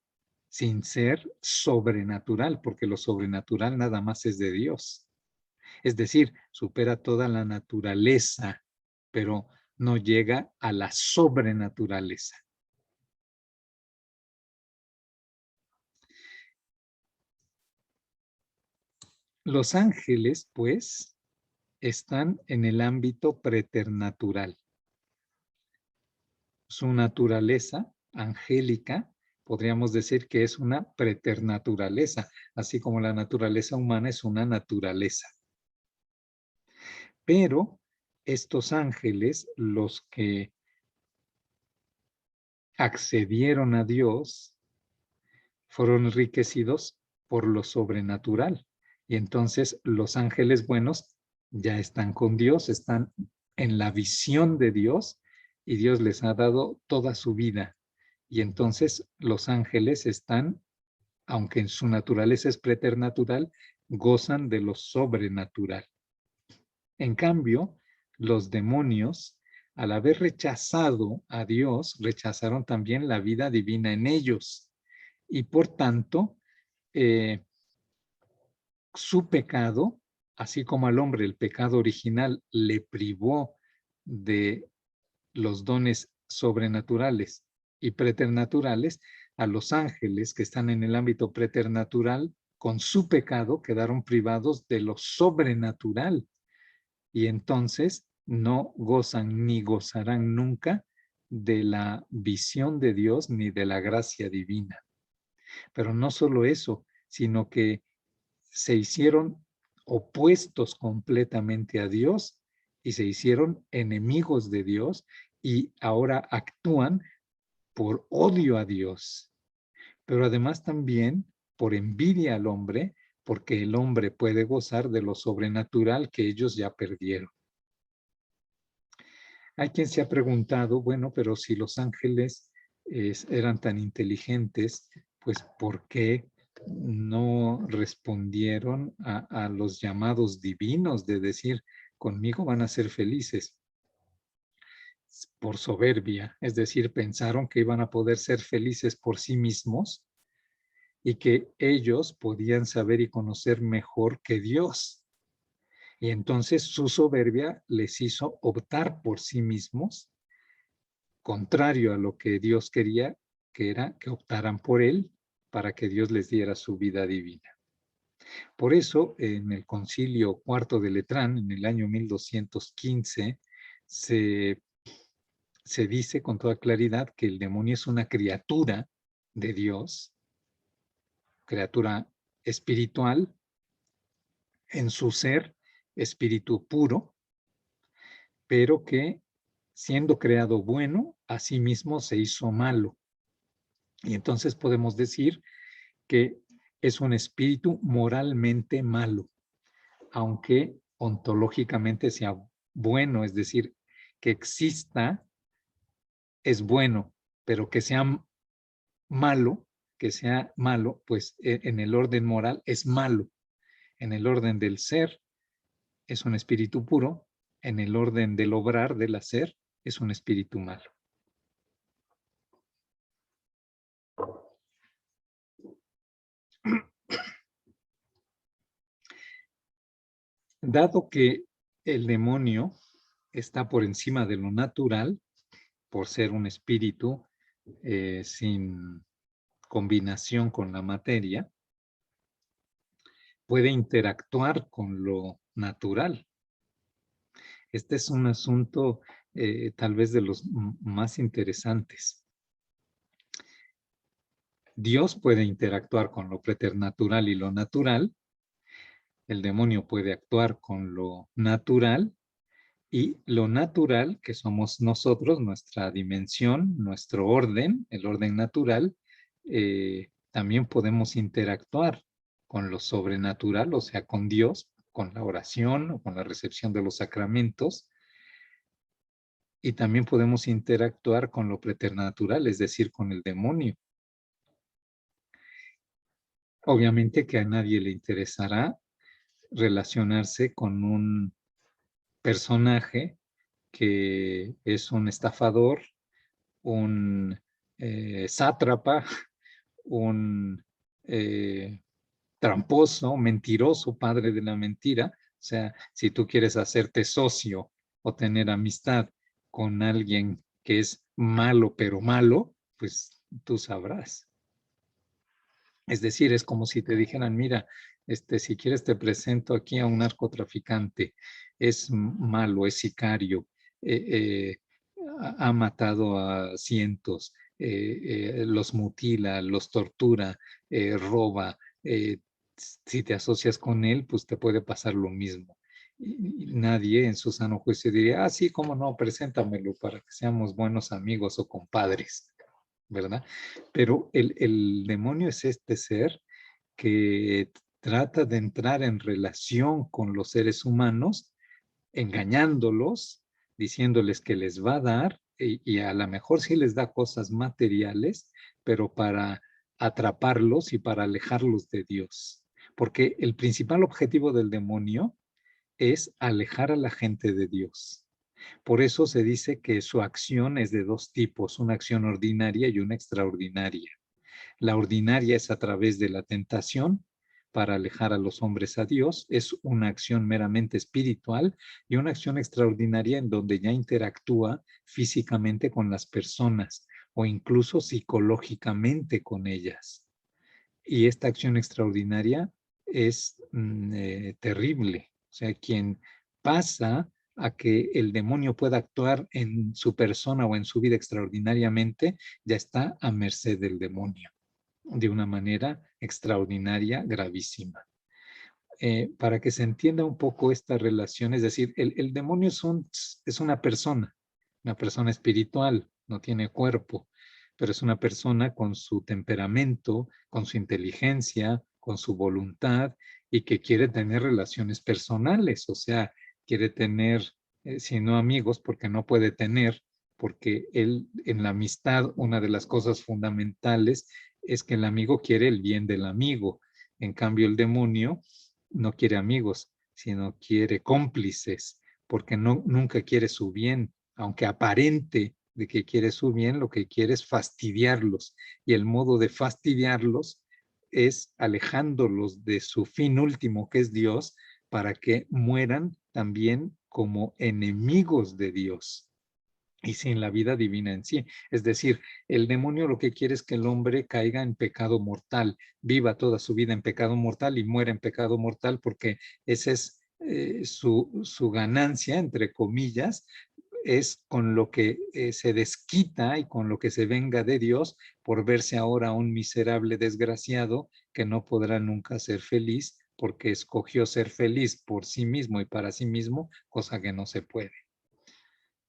sin ser sobrenatural, porque lo sobrenatural nada más es de Dios. Es decir, supera toda la naturaleza, pero no llega a la sobrenaturaleza. Los ángeles, pues, están en el ámbito preternatural. Su naturaleza angélica, podríamos decir que es una preternaturaleza, así como la naturaleza humana es una naturaleza. Pero estos ángeles, los que accedieron a Dios, fueron enriquecidos por lo sobrenatural. Y entonces los ángeles buenos ya están con Dios, están en la visión de Dios y Dios les ha dado toda su vida. Y entonces los ángeles están, aunque en su naturaleza es preternatural, gozan de lo sobrenatural. En cambio, los demonios, al haber rechazado a Dios, rechazaron también la vida divina en ellos. Y por tanto, su pecado, así como al hombre el pecado original le privó de los dones sobrenaturales y preternaturales, a los ángeles que están en el ámbito preternatural, con su pecado quedaron privados de lo sobrenatural y entonces no gozan ni gozarán nunca de la visión de Dios ni de la gracia divina. Pero no solo eso, sino que se hicieron opuestos completamente a Dios y se hicieron enemigos de Dios y ahora actúan por odio a Dios, pero además también por envidia al hombre, porque el hombre puede gozar de lo sobrenatural que ellos ya perdieron. Hay quien se ha preguntado, bueno, pero si los ángeles eran tan inteligentes, pues ¿por qué no respondieron a los llamados divinos de decir, conmigo van a ser felices? Por soberbia, es decir, pensaron que iban a poder ser felices por sí mismos y que ellos podían saber y conocer mejor que Dios. Y entonces su soberbia les hizo optar por sí mismos, contrario a lo que Dios quería, que era que optaran por Él para que Dios les diera su vida divina. Por eso, en el Concilio Cuarto de Letrán, en el año 1215, se dice con toda claridad que el demonio es una criatura de Dios, criatura espiritual, en su ser, espíritu puro, pero que siendo creado bueno, a sí mismo se hizo malo. Y entonces podemos decir que es un espíritu moralmente malo, aunque ontológicamente sea bueno, es decir, que exista es bueno, pero que sea malo, pues en el orden moral es malo. En el orden del ser es un espíritu puro, en el orden del obrar, del hacer, es un espíritu malo. Dado que el demonio está por encima de lo natural, por ser un espíritu sin combinación con la materia, puede interactuar con lo natural. Este es un asunto tal vez de los más interesantes. Dios puede interactuar con lo preternatural y lo natural, el demonio puede actuar con lo natural, y lo natural, que somos nosotros, nuestra dimensión, nuestro orden, el orden natural, también podemos interactuar con lo sobrenatural, o sea, con Dios, con la oración o con la recepción de los sacramentos, y también podemos interactuar con lo preternatural, es decir, con el demonio. Obviamente que a nadie le interesará relacionarse con un personaje que es un estafador, un sátrapa, un tramposo, mentiroso, padre de la mentira. O sea, si tú quieres hacerte socio o tener amistad con alguien que es malo, pero malo, pues tú sabrás. Es decir, es como si te dijeran, mira, si quieres te presento aquí a un narcotraficante, es malo, es sicario, ha matado a cientos, los mutila, los tortura, roba. Si te asocias con él, pues te puede pasar lo mismo. Y nadie en su sano juicio diría, ah, sí, cómo no, preséntamelo para que seamos buenos amigos o compadres, ¿verdad? Pero el demonio es este ser que trata de entrar en relación con los seres humanos, engañándolos, diciéndoles que les va a dar, y a lo mejor sí les da cosas materiales, pero para atraparlos y para alejarlos de Dios. Porque el principal objetivo del demonio es alejar a la gente de Dios. Por eso se dice que su acción es de dos tipos, una acción ordinaria y una extraordinaria. La ordinaria es a través de la tentación para alejar a los hombres a Dios, es una acción meramente espiritual, y una acción extraordinaria en donde ya interactúa físicamente con las personas o incluso psicológicamente con ellas. Y esta acción extraordinaria es terrible. O sea, quien pasa a que el demonio pueda actuar en su persona o en su vida extraordinariamente, ya está a merced del demonio de una manera extraordinaria, gravísima. Para que se entienda un poco esta relación, es decir, el demonio es una persona espiritual, no tiene cuerpo, pero es una persona con su temperamento, con su inteligencia, con su voluntad, y que quiere tener relaciones personales, o sea, quiere tener, si no amigos, porque no puede tener, porque él en la amistad, una de las cosas fundamentales es que el amigo quiere el bien del amigo. En cambio, el demonio no quiere amigos, sino quiere cómplices, porque nunca quiere su bien, aunque aparente de que quiere su bien, lo que quiere es fastidiarlos. Y el modo de fastidiarlos es alejándolos de su fin último, que es Dios, para que mueran también como enemigos de Dios y sin la vida divina en sí. Es decir, el demonio lo que quiere es que el hombre caiga en pecado mortal, viva toda su vida en pecado mortal y muera en pecado mortal, porque esa es su ganancia, entre comillas, es con lo que se desquita y con lo que se venga de Dios por verse ahora un miserable desgraciado que no podrá nunca ser feliz porque escogió ser feliz por sí mismo y para sí mismo, cosa que no se puede.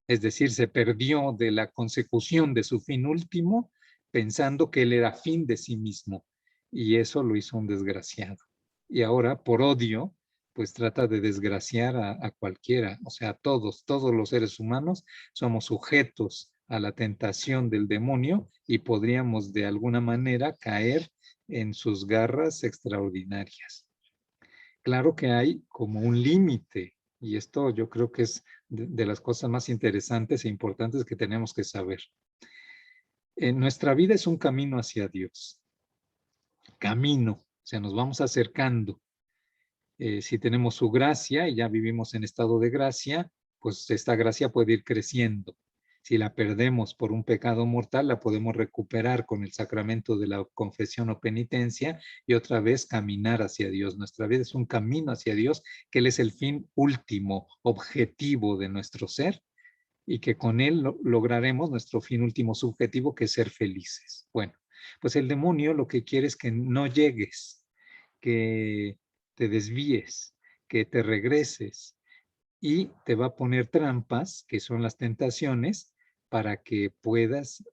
Es decir, se perdió de la consecución de su fin último pensando que él era fin de sí mismo, y eso lo hizo un desgraciado. Y ahora, por odio, pues trata de desgraciar a cualquiera, o sea, todos los seres humanos somos sujetos a la tentación del demonio y podríamos de alguna manera caer en sus garras extraordinarias. Claro que hay como un límite, y esto yo creo que es de las cosas más interesantes e importantes que tenemos que saber. Nuestra vida es un camino hacia Dios. Camino, o sea, nos vamos acercando. Si tenemos su gracia y ya vivimos en estado de gracia, pues esta gracia puede ir creciendo. Si la perdemos por un pecado mortal, la podemos recuperar con el sacramento de la confesión o penitencia y otra vez caminar hacia Dios. Nuestra vida es un camino hacia Dios, que Él es el fin último, objetivo de nuestro ser, y que con Él lograremos nuestro fin último subjetivo, que es ser felices. Bueno, Pues el demonio lo que quiere es que no llegues, que te desvíes, que te regreses, y te va a poner trampas, que son las tentaciones, para que puedas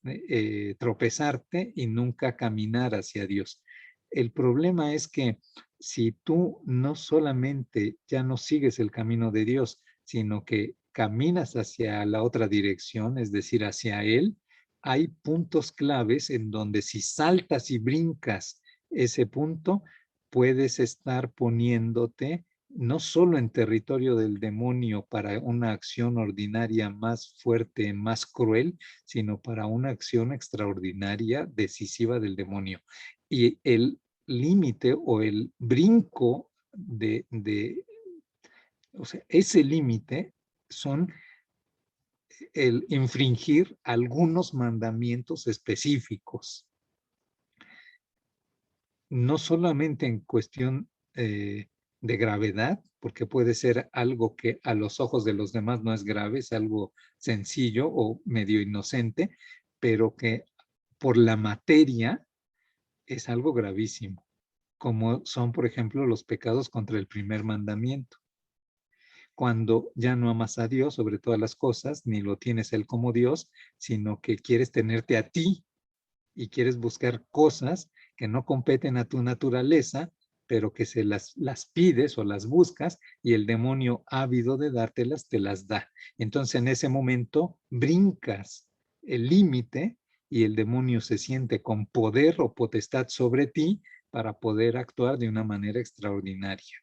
tropezarte y nunca caminar hacia Dios. El problema es que si tú no solamente ya no sigues el camino de Dios, sino que caminas hacia la otra dirección, es decir, hacia Él, hay puntos claves en donde si saltas y brincas ese punto, puedes estar poniéndote no solo en territorio del demonio para una acción ordinaria más fuerte, más cruel, sino para una acción extraordinaria, decisiva del demonio. Y el límite o el brinco o sea, ese límite son el infringir algunos mandamientos específicos. No solamente en cuestión de gravedad, porque puede ser algo que a los ojos de los demás no es grave, es algo sencillo o medio inocente, pero que por la materia es algo gravísimo, como son, por ejemplo, los pecados contra el primer mandamiento. Cuando ya no amas a Dios sobre todas las cosas, ni lo tienes Él como Dios, sino que quieres tenerte a ti y quieres buscar cosas que no competen a tu naturaleza, pero que se las pides o las buscas y el demonio ávido de dártelas te las da. Entonces en ese momento brincas el límite y el demonio se siente con poder o potestad sobre ti para poder actuar de una manera extraordinaria.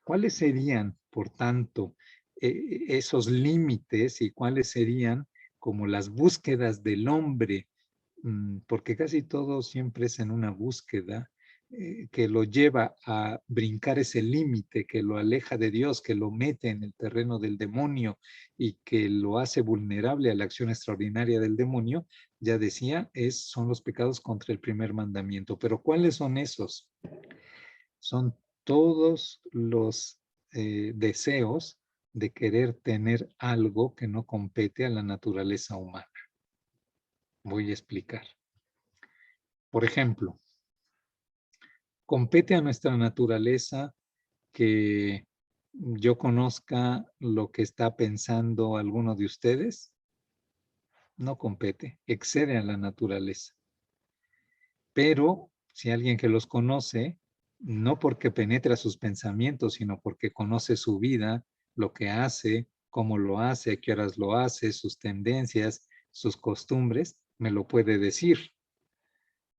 ¿Cuáles serían, por tanto, esos límites y cuáles serían como las búsquedas del hombre? Porque casi todo siempre es en una búsqueda que lo lleva a brincar ese límite, que lo aleja de Dios, que lo mete en el terreno del demonio y que lo hace vulnerable a la acción extraordinaria del demonio, ya decía, son los pecados contra el primer mandamiento. Pero ¿cuáles son esos? Son todos los deseos de querer tener algo que no compete a la naturaleza humana. Voy a explicar. Por ejemplo, ¿compete a nuestra naturaleza que yo conozca lo que está pensando alguno de ustedes? No compete, excede a la naturaleza. Pero si alguien que los conoce, no porque penetra sus pensamientos, sino porque conoce su vida, lo que hace, cómo lo hace, a qué horas lo hace, sus tendencias, sus costumbres, me lo puede decir.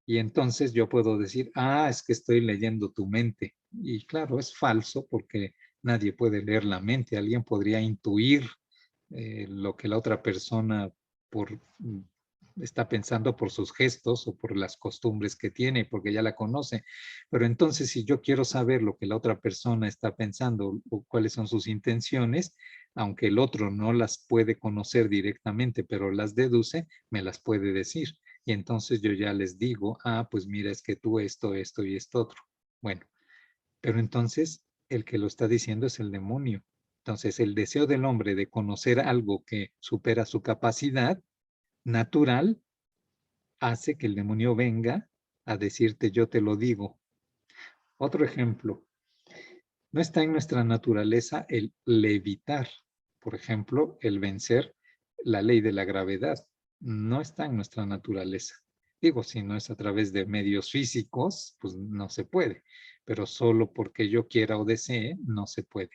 Y entonces yo puedo decir, es que estoy leyendo tu mente. Y claro, es falso porque nadie puede leer la mente. Alguien podría intuir lo que la otra persona está pensando por sus gestos o por las costumbres que tiene, porque ya la conoce. Pero entonces, si yo quiero saber lo que la otra persona está pensando o cuáles son sus intenciones, aunque el otro no las puede conocer directamente, pero las deduce, me las puede decir. Y entonces yo ya les digo, pues mira, es que tú esto y esto otro. Bueno, pero entonces el que lo está diciendo es el demonio. Entonces el deseo del hombre de conocer algo que supera su capacidad natural hace que el demonio venga a decirte yo te lo digo. Otro ejemplo, no está en nuestra naturaleza el levitar, por ejemplo, el vencer la ley de la gravedad. No está en nuestra naturaleza. Digo, si no es a través de medios físicos, pues no se puede, pero solo porque yo quiera o desee, no se puede.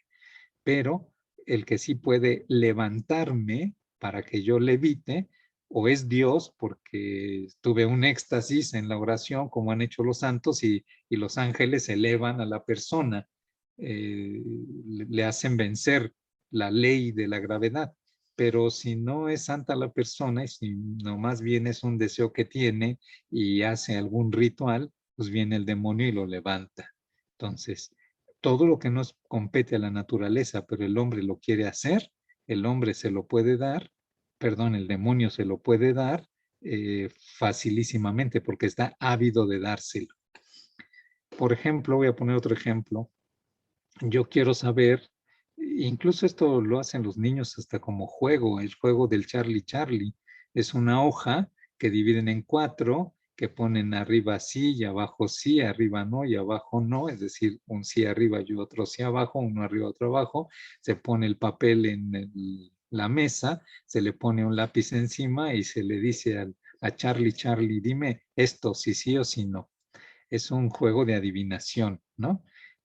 Pero el que sí puede levantarme para que yo levite, o es Dios, porque tuve un éxtasis en la oración, como han hecho los santos, y los ángeles elevan a la persona, le hacen vencer la ley de la gravedad. Pero si no es santa la persona, y si no más bien es un deseo que tiene y hace algún ritual, pues viene el demonio y lo levanta. Entonces, todo lo que nos compete a la naturaleza, pero el hombre lo quiere hacer, el hombre se lo puede dar, perdón, el demonio se lo puede dar facilísimamente porque está ávido de dárselo. Por ejemplo, voy a poner otro ejemplo. Yo quiero saber, incluso esto lo hacen los niños hasta como juego, el juego del Charlie Charlie. Es una hoja que dividen en 4 que ponen arriba sí y abajo sí, arriba no y abajo no, es decir, un sí arriba y otro sí abajo, uno arriba, otro abajo, se pone el papel en la mesa, se le pone un lápiz encima y se le dice a Charlie, Charlie, dime esto, si sí o si no. Es un juego de adivinación, ¿no?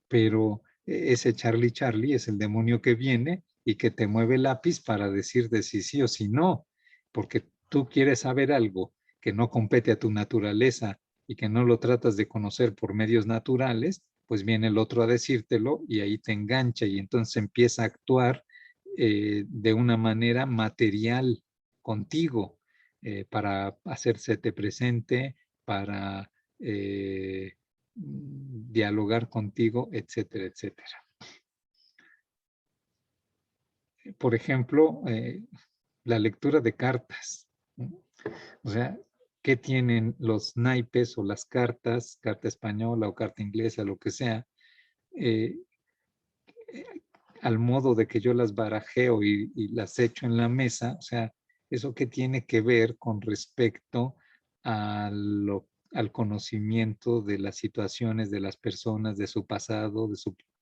Pero ese Charlie, Charlie es el demonio que viene y que te mueve el lápiz para decirte si sí o si no, porque tú quieres saber algo que no compete a tu naturaleza y que no lo tratas de conocer por medios naturales, pues viene el otro a decírtelo y ahí te engancha y entonces empieza a actuar de una manera material contigo para hacérsete presente, para dialogar contigo, etcétera, etcétera. Por ejemplo, la lectura de cartas, ¿no? O sea, ¿qué tienen los naipes o las cartas, carta española o carta inglesa, lo que sea, eh, al modo de que yo las barajeo y las echo en la mesa? O sea, ¿eso qué tiene que ver con respecto al conocimiento de las situaciones de las personas, de su pasado,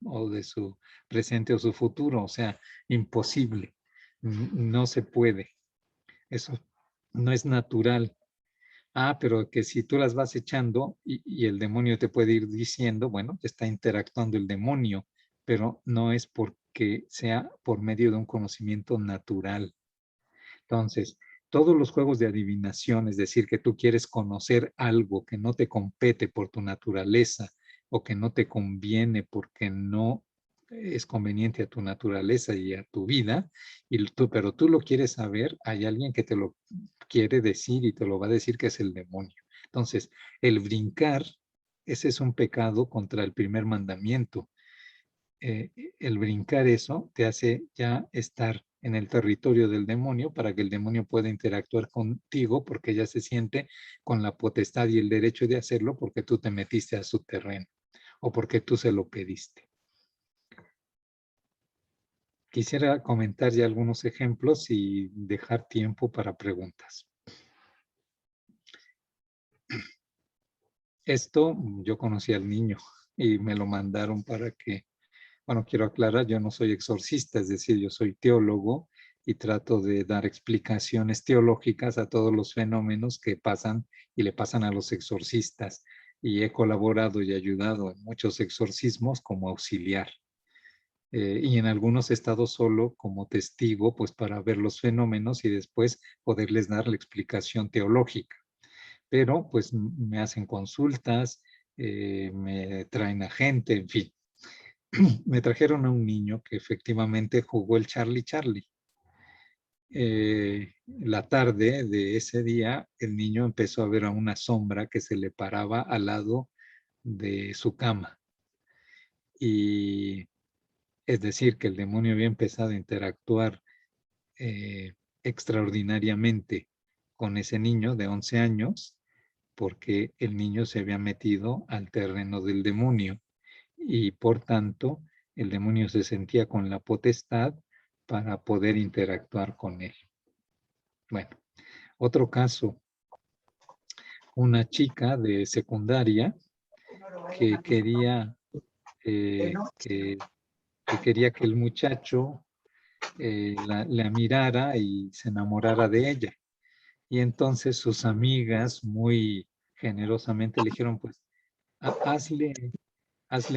o de su presente o su futuro? O sea, imposible. No se puede. Eso no es natural. Ah, pero que si tú las vas echando y el demonio te puede ir diciendo, bueno, está interactuando el demonio, pero no es porque sea por medio de un conocimiento natural. Entonces, todos los juegos de adivinación, es decir, que tú quieres conocer algo que no te compete por tu naturaleza o que no te conviene porque no es conveniente a tu naturaleza y a tu vida, pero tú lo quieres saber, hay alguien que te lo quiere decir y te lo va a decir que es el demonio. Entonces, el brincar, ese es un pecado contra el primer mandamiento. El brincar eso te hace ya estar en el territorio del demonio para que el demonio pueda interactuar contigo porque ya se siente con la potestad y el derecho de hacerlo porque tú te metiste a su terreno o porque tú se lo pediste. Quisiera comentar ya algunos ejemplos y dejar tiempo para preguntas. Esto yo conocí al niño y me lo mandaron para que, bueno, quiero aclarar, yo no soy exorcista, es decir, yo soy teólogo y trato de dar explicaciones teológicas a todos los fenómenos que pasan y le pasan a los exorcistas. Y he colaborado y ayudado en muchos exorcismos como auxiliar. Y en algunos he estado solo como testigo, pues para ver los fenómenos y después poderles dar la explicación teológica. Pero pues me hacen consultas, me traen a gente, en fin. Me trajeron a un niño que efectivamente jugó el Charlie Charlie. La tarde de ese día, el niño empezó a ver a una sombra que se le paraba al lado de su cama. Y es decir, que el demonio había empezado a interactuar extraordinariamente con ese niño de 11 años, porque el niño se había metido al terreno del demonio y por tanto el demonio se sentía con la potestad para poder interactuar con él. Bueno, otro caso, una chica de secundaria que quería que el muchacho la mirara y se enamorara de ella. Y entonces sus amigas muy generosamente le dijeron, pues, hazle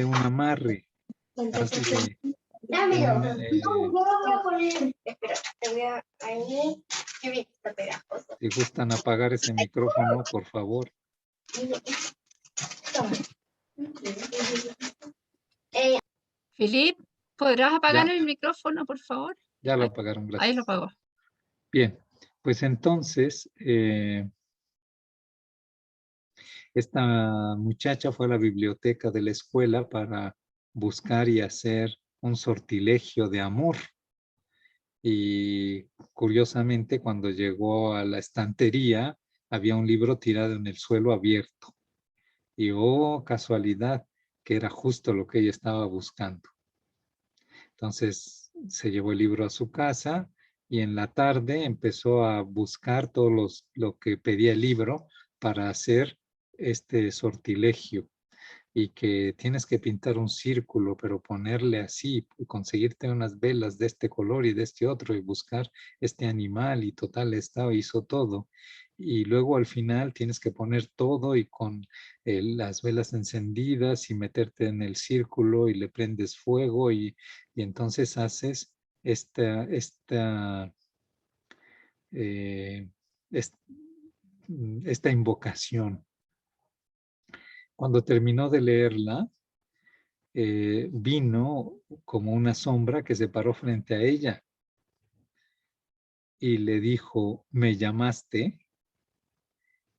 un amarre, hazle un, Espera, te voy a ahí. Qué bien, está pegajoso. si gustan apagar ese micrófono, por favor. Filip, ¿podrás apagar Ya, el micrófono, por favor? ya lo apagaron, Ahí lo gracias. apagó. Bien, pues entonces, esta muchacha fue a la biblioteca de la escuela para buscar y hacer un sortilegio de amor. Y curiosamente, cuando llegó a la estantería, había un libro tirado en el suelo abierto. Y oh, casualidad, que era justo lo que ella estaba buscando. Entonces se llevó el libro a su casa y en la tarde empezó a buscar lo que pedía el libro para hacer este sortilegio y que tienes que pintar un círculo, pero ponerle así, conseguirte unas velas de este color y de este otro y buscar este animal y total, hizo todo. Y luego al final tienes que poner todo y con las velas encendidas y meterte en el círculo y le prendes fuego y entonces haces esta, eh, est- esta invocación. Cuando terminó de leerla, vino como una sombra que se paró frente a ella y le dijo, ¿me llamaste?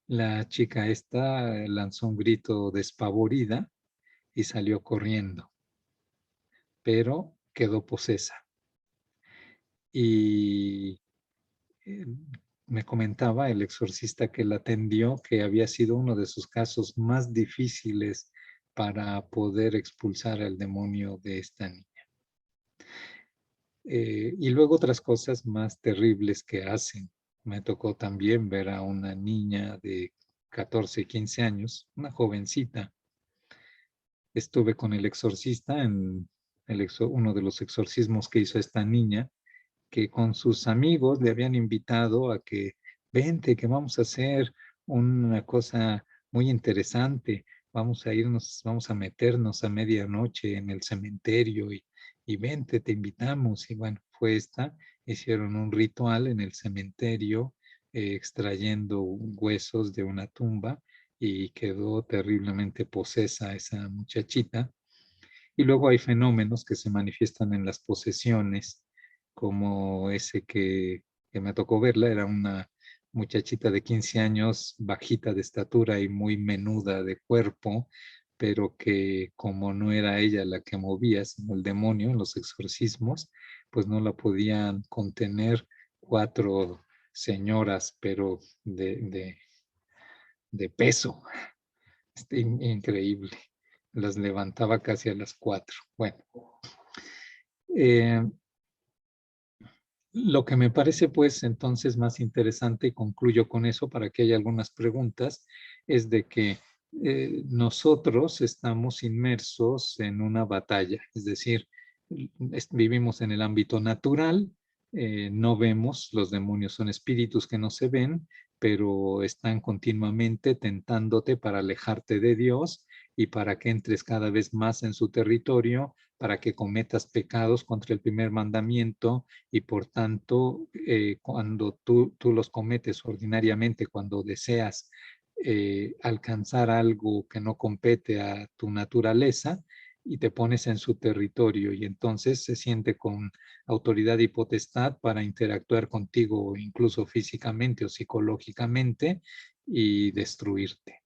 La chica esta lanzó un grito despavorida y salió corriendo, pero quedó posesa. Y eh, me comentaba el exorcista que la atendió que había sido uno de sus casos más difíciles para poder expulsar al demonio de esta niña. Y luego otras cosas más terribles que hacen. Me tocó también ver a una niña de 14, 15 años, una jovencita. Estuve con el exorcista en uno de los exorcismos que hizo esta niña, que con sus amigos le habían invitado a que vente, que vamos a hacer una cosa muy interesante. Vamos a irnos, vamos a meternos a medianoche en el cementerio y vente, te invitamos. Y bueno, fue esta. Hicieron un ritual en el cementerio, extrayendo huesos de una tumba y quedó terriblemente posesa esa muchachita. Y luego hay fenómenos que se manifiestan en las posesiones, como ese que me tocó verla, era una muchachita de 15 años, bajita de estatura y muy menuda de cuerpo, pero que como no era ella la que movía, sino el demonio en los exorcismos, pues no la podían contener 4 señoras, pero de peso. Increíble. Las levantaba casi a las 4. Bueno, lo que me parece pues entonces más interesante, y concluyo con eso para que haya algunas preguntas, es de que nosotros estamos inmersos en una batalla, es decir, vivimos en el ámbito natural, no vemos, los demonios son espíritus que no se ven, pero están continuamente tentándote para alejarte de Dios y para que entres cada vez más en su territorio, para que cometas pecados contra el primer mandamiento y por tanto, cuando tú los cometes ordinariamente, cuando deseas alcanzar algo que no compete a tu naturaleza y te pones en su territorio y entonces se siente con autoridad y potestad para interactuar contigo incluso físicamente o psicológicamente y destruirte.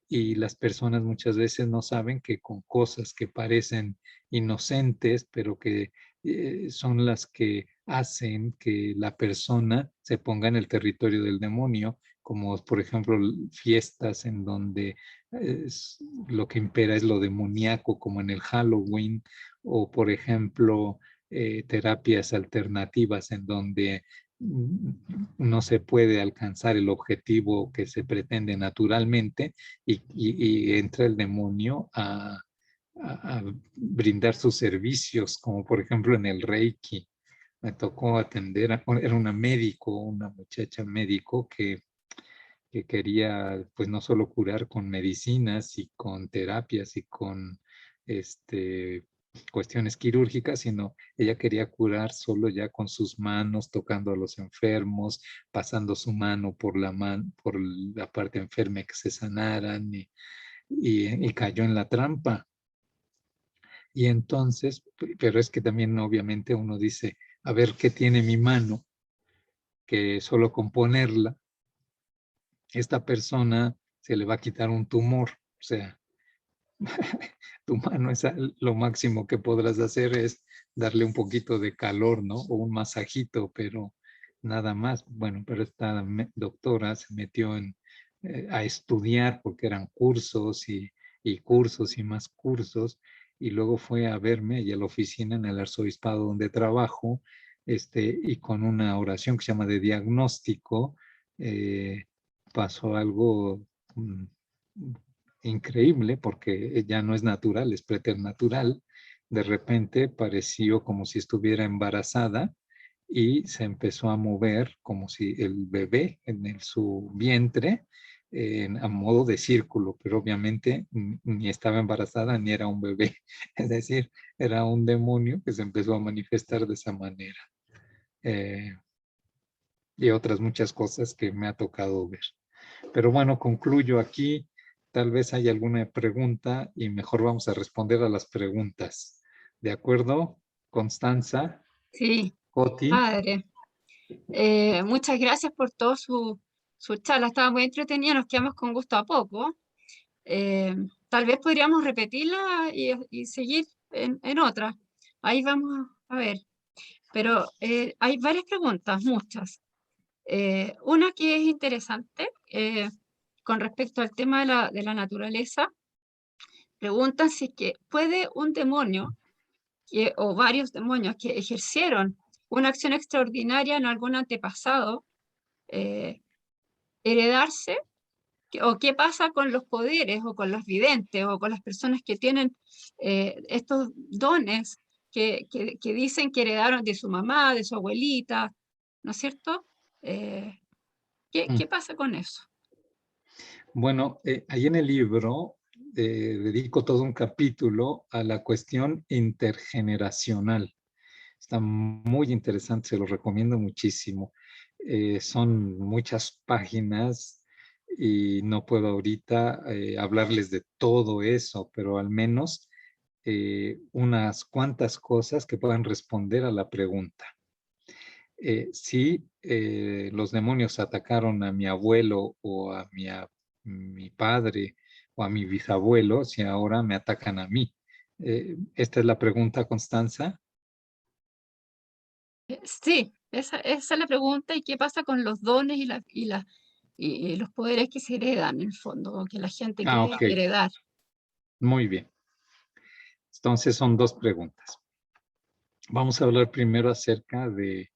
Y las personas muchas veces no saben que con cosas que parecen inocentes, pero que son las que hacen que la persona se ponga en el territorio del demonio, como por ejemplo fiestas en donde lo que impera es lo demoníaco, como en el Halloween, o por ejemplo terapias alternativas en donde no se puede alcanzar el objetivo que se pretende naturalmente y entra el demonio a brindar sus servicios, como por ejemplo en el Reiki. Me tocó atender, era una médico, una muchacha médico que quería pues no solo curar con medicinas y con terapias y con cuestiones quirúrgicas, sino ella quería curar solo ya con sus manos, tocando a los enfermos, pasando su mano por por la parte enferma que se sanaran y cayó en la trampa. Y entonces, pero es que también obviamente uno dice, a ver qué tiene mi mano, que solo con ponerla, esta persona se le va a quitar un tumor. O sea, tu mano es lo máximo que podrás hacer es darle un poquito de calor, ¿no? O un masajito, pero nada más. Bueno, pero esta doctora se metió a estudiar porque eran cursos y cursos y más cursos, y luego fue a verme y a la oficina en el arzobispado donde trabajo, y con una oración que se llama de diagnóstico, pasó algo increíble porque ya no es natural, es preternatural. De repente pareció como si estuviera embarazada y se empezó a mover como si el bebé su vientre a modo de círculo, pero obviamente ni estaba embarazada ni era un bebé. Es decir, era un demonio que se empezó a manifestar de esa manera. Y otras muchas cosas que me ha tocado ver. Pero bueno, concluyo aquí. Tal vez hay alguna pregunta y mejor vamos a responder a las preguntas. ¿De acuerdo? Constanza, Sí, Coti. padre. Muchas gracias por todo su charla. Estaba muy entretenida, nos quedamos con gusto a poco. Tal vez podríamos repetirla y seguir en otra. Ahí vamos a ver. Pero hay varias preguntas, muchas. Una que es interesante con respecto al tema de la naturaleza. Preguntan si es que puede un demonio o varios demonios que ejercieron una acción extraordinaria en algún antepasado eh, heredarse, o qué pasa con los poderes o con los videntes o con las personas que tienen estos dones que dicen que heredaron de su mamá, de su abuelita, ¿no es cierto? Eh, ¿qué pasa con eso? Bueno, ahí en el libro dedico todo un capítulo a la cuestión intergeneracional. Está muy interesante, se lo recomiendo muchísimo. Son muchas páginas y no puedo ahorita hablarles de todo eso, pero al menos unas cuantas cosas que puedan responder a la pregunta. Si los demonios atacaron a mi abuelo o a mi padre o a mi bisabuelo, si ahora me atacan a mí. Esta es la pregunta, Constanza. Sí, esa es la pregunta. ¿Y qué pasa con los dones y los poderes que se heredan en el fondo, o que la gente Ah, cree ok, heredar? muy bien. Entonces son dos preguntas. Vamos a hablar primero acerca de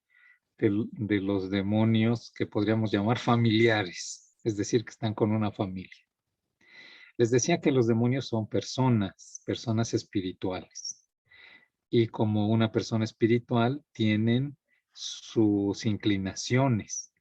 los demonios que podríamos llamar familiares, es decir, que están con una familia. Les decía que los demonios son personas espirituales. Y como una persona espiritual, tienen sus inclinaciones.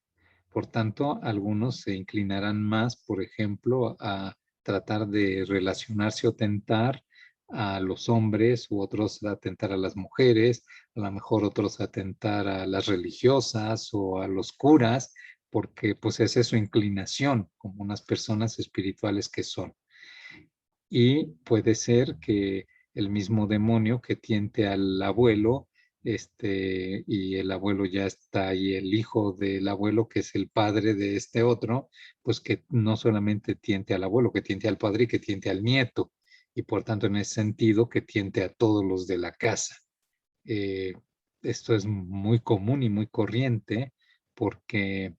Por tanto, algunos se inclinarán más, por ejemplo, a tratar de relacionarse o tentar a los hombres, u otros a tentar a las mujeres, a lo mejor otros a tentar a las religiosas o a los curas, porque pues esa es su inclinación como unas personas espirituales que son. Y puede ser que el mismo demonio que tiente al abuelo, y el abuelo ya está, y el hijo del abuelo, que es el padre de este otro, pues que no solamente tiente al abuelo, que tiente al padre y que tiente al nieto, y por tanto en ese sentido que tiente a todos los de la casa. Eh, Esto es muy común y muy corriente porque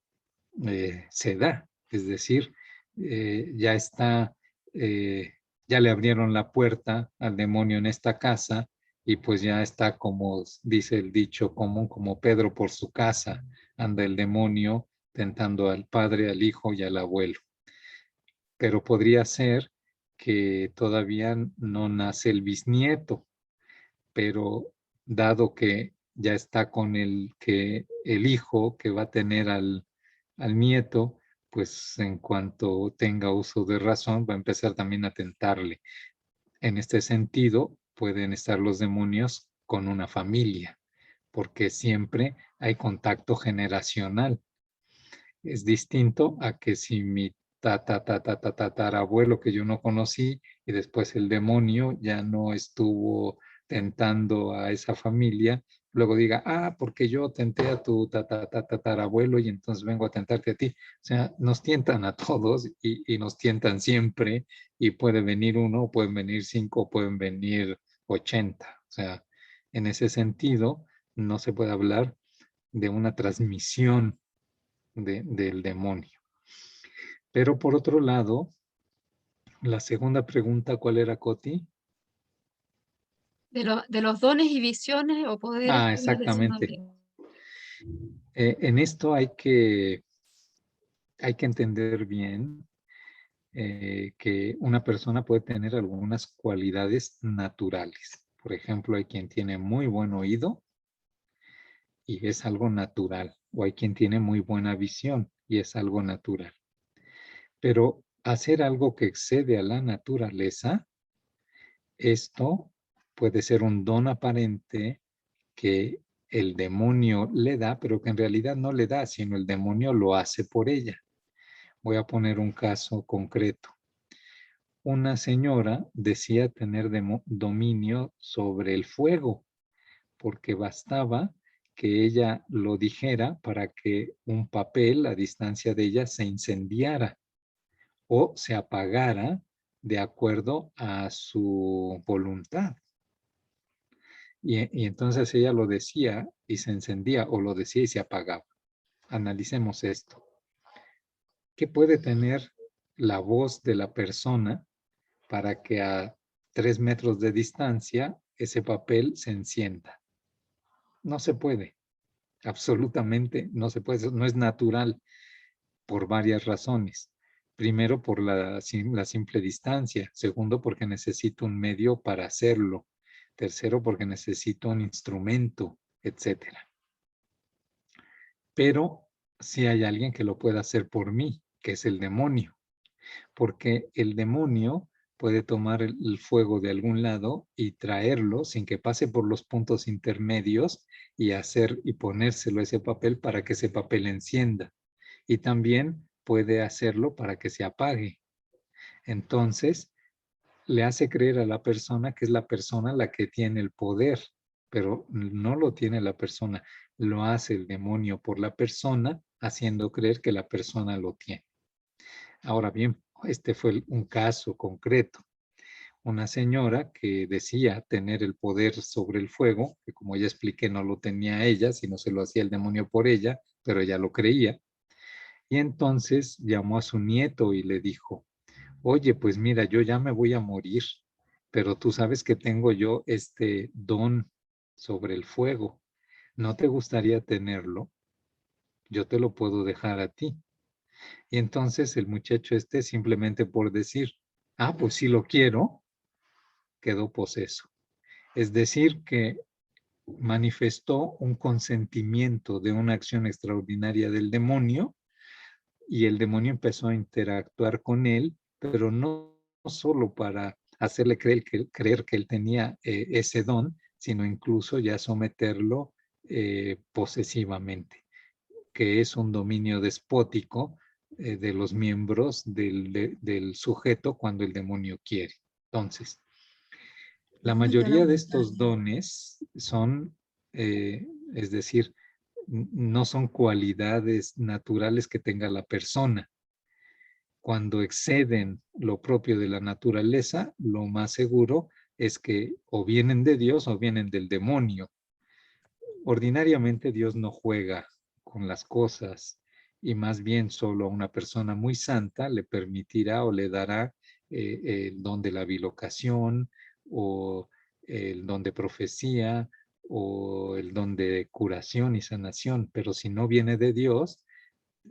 se da, es decir, ya está, ya le abrieron la puerta al demonio en esta casa y pues ya está, como dice el dicho común, como Pedro por su casa, anda el demonio tentando al padre, al hijo y al abuelo. Pero podría ser que todavía no nace el bisnieto, pero dado que ya está con el hijo que va a tener al nieto, pues en cuanto tenga uso de razón, va a empezar también a tentarle. En este sentido, pueden estar los demonios con una familia, porque siempre hay contacto generacional. Es distinto a que si mi tatarabuelo que yo no conocí y después el demonio ya no estuvo tentando a esa familia, luego diga, ah, porque yo tenté a tu tatarabuelo y entonces vengo a tentarte a ti. O sea, nos tientan a todos y nos tientan siempre y puede venir uno, pueden venir 5, pueden venir 80. O sea, en ese sentido, no se puede hablar de una transmisión del demonio. Pero por otro lado, la segunda pregunta, ¿cuál era, Coti? De los dones y visiones o poderes Ah, que vienes diciendo exactamente. de... En esto hay que entender bien que una persona puede tener algunas cualidades naturales. Por ejemplo, hay quien tiene muy buen oído y es algo natural, o hay quien tiene muy buena visión y es algo natural. Pero hacer algo que excede a la naturaleza, esto puede ser un don aparente que el demonio le da, pero que en realidad no le da, sino el demonio lo hace por ella. Voy a poner un caso concreto. Una señora decía tener dominio sobre el fuego, porque bastaba que ella lo dijera para que un papel a distancia de ella se incendiara o se apagara de acuerdo a su voluntad. Y entonces ella lo decía y se encendía, o lo decía y se apagaba. Analicemos esto. ¿Qué puede tener la voz de la persona para que a 3 metros de distancia ese papel se encienda? No se puede. Absolutamente no se puede. No es natural por varias razones. Primero, por la simple distancia. Segundo, porque necesito un medio para hacerlo. Tercero, porque necesito un instrumento, etcétera. Pero sí hay alguien que lo pueda hacer por mí, que es el demonio. Porque el demonio puede tomar el fuego de algún lado y traerlo sin que pase por los puntos intermedios y ponérselo a ese papel para que ese papel encienda. Y también puede hacerlo para que se apague. Entonces, le hace creer a la persona que es la persona la que tiene el poder, pero no lo tiene la persona, lo hace el demonio por la persona, haciendo creer que la persona lo tiene. Ahora bien, este fue un caso concreto. Una señora que decía tener el poder sobre el fuego, que como ya expliqué no lo tenía ella, sino se lo hacía el demonio por ella, pero ella lo creía. Y entonces llamó a su nieto y le dijo, oye, pues mira, yo ya me voy a morir, pero tú sabes que tengo yo este don sobre el fuego. ¿No te gustaría tenerlo? Yo te lo puedo dejar a ti. Y entonces el muchacho simplemente por decir, pues sí lo quiero, quedó poseso. Es decir, que manifestó un consentimiento de una acción extraordinaria del demonio y el demonio empezó a interactuar con él, pero no solo para hacerle creer que él tenía ese don, sino incluso ya someterlo posesivamente, que es un dominio despótico de los miembros del sujeto cuando el demonio quiere. Entonces, la mayoría de estos dones son, es decir, no son cualidades naturales que tenga la persona. Cuando exceden lo propio de la naturaleza, lo más seguro es que o vienen de Dios o vienen del demonio. Ordinariamente Dios no juega con las cosas y más bien solo a una persona muy santa le permitirá o le dará el don de la bilocación o el don de profecía o el don de curación y sanación, pero si no viene de Dios,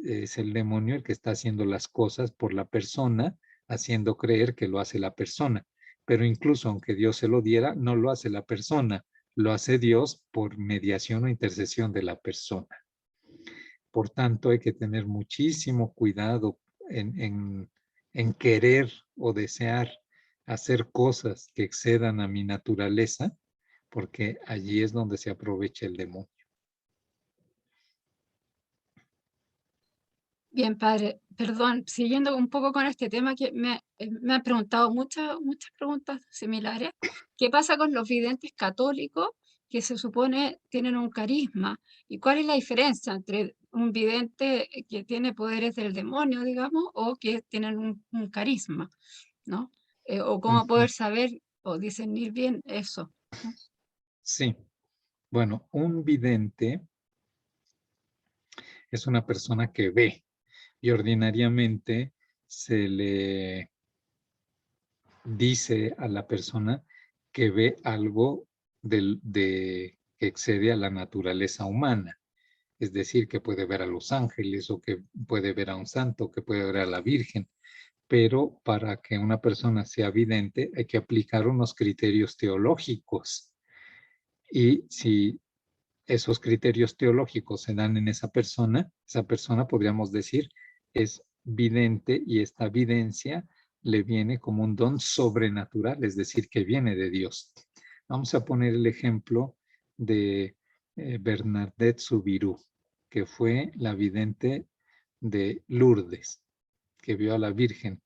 es el demonio el que está haciendo las cosas por la persona, haciendo creer que lo hace la persona. Pero incluso aunque Dios se lo diera, no lo hace la persona, lo hace Dios por mediación o intercesión de la persona. Por tanto, hay que tener muchísimo cuidado en querer o desear hacer cosas que excedan a mi naturaleza, porque allí es donde se aprovecha el demonio. Bien, padre, perdón, siguiendo un poco con este tema que me han preguntado muchas preguntas similares. ¿Qué pasa con los videntes católicos que se supone tienen un carisma? ¿Y cuál es la diferencia entre un vidente que tiene poderes del demonio, digamos, o que tienen un carisma, ¿no? O cómo poder saber o discernir bien eso, ¿no? Sí, bueno, un vidente es una persona que ve y ordinariamente se le dice a la persona que ve algo que excede a la naturaleza humana. Es decir, que puede ver a los ángeles o que puede ver a un santo, que puede ver a la Virgen, pero para que una persona sea vidente hay que aplicar unos criterios teológicos. Y si esos criterios teológicos se dan en esa persona podríamos decir es vidente, y esta evidencia le viene como un don sobrenatural, es decir, que viene de Dios. Vamos a poner el ejemplo de Bernadette Soubirous, que fue la vidente de Lourdes, que vio a la Virgen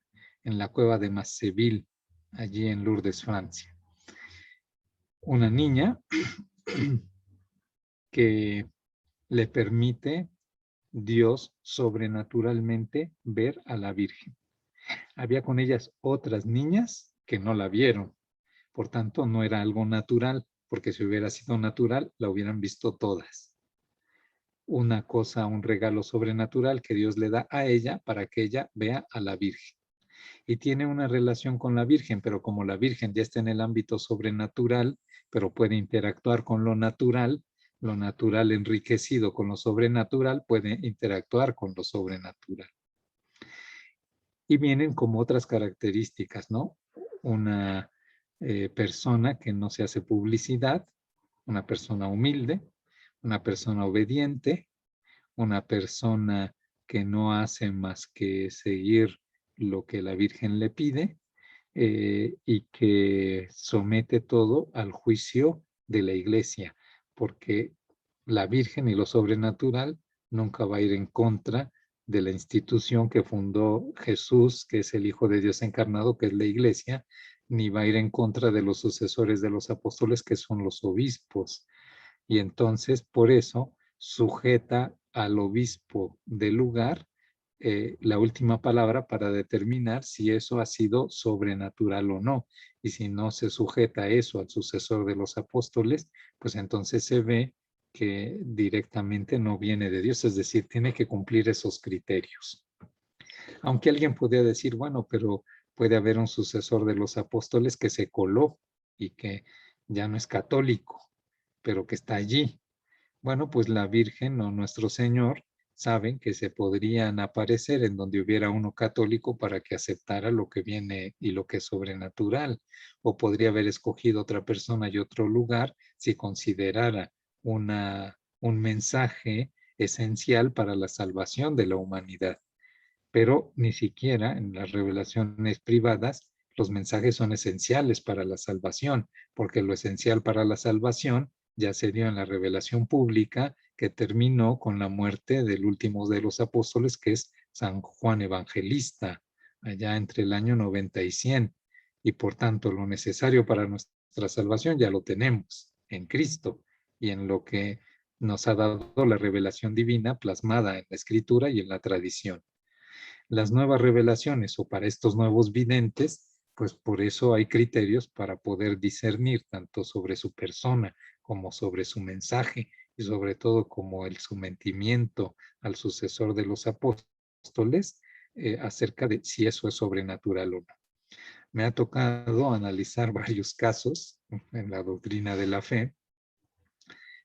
en la cueva de Masseville, allí en Lourdes, Francia. Una niña que le permite Dios sobrenaturalmente ver a la Virgen. Había con ellas otras niñas que no la vieron, por tanto no era algo natural, porque si hubiera sido natural la hubieran visto todas. Una cosa, un regalo sobrenatural que Dios le da a ella para que ella vea a la Virgen. Y tiene una relación con la Virgen, pero como la Virgen ya está en el ámbito sobrenatural, pero puede interactuar con lo natural enriquecido con lo sobrenatural puede interactuar con lo sobrenatural. Y vienen como otras características, ¿no? Una persona que no se hace publicidad, una persona humilde, una persona obediente, una persona que no hace más que seguir lo que la Virgen le pide, y que somete todo al juicio de la Iglesia, porque la Virgen y lo sobrenatural nunca va a ir en contra de la institución que fundó Jesús, que es el Hijo de Dios encarnado, que es la Iglesia, ni va a ir en contra de los sucesores de los apóstoles, que son los obispos. Y entonces, por eso, sujeta al obispo del lugar la última palabra para determinar si eso ha sido sobrenatural o no. Y si no se sujeta eso al sucesor de los apóstoles, pues entonces se ve que directamente no viene de Dios, es decir, tiene que cumplir esos criterios. Aunque alguien podría decir, bueno, pero puede haber un sucesor de los apóstoles que se coló y que ya no es católico, pero que está allí. Bueno, pues la Virgen o nuestro Señor saben que se podrían aparecer en donde hubiera uno católico para que aceptara lo que viene y lo que es sobrenatural. O podría haber escogido otra persona y otro lugar si considerara un mensaje esencial para la salvación de la humanidad. Pero ni siquiera en las revelaciones privadas los mensajes son esenciales para la salvación, porque lo esencial para la salvación ya se dio en la revelación pública, que terminó con la muerte del último de los apóstoles, que es San Juan Evangelista, allá entre el año 90 y 100. Y por tanto, lo necesario para nuestra salvación ya lo tenemos en Cristo y en lo que nos ha dado la revelación divina plasmada en la Escritura y en la tradición. Las nuevas revelaciones o para estos nuevos videntes, pues por eso hay criterios para poder discernir tanto sobre su persona como sobre su mensaje y sobre todo como el sometimiento al sucesor de los apóstoles, acerca de si eso es sobrenatural o no. Me ha tocado analizar varios casos en la doctrina de la fe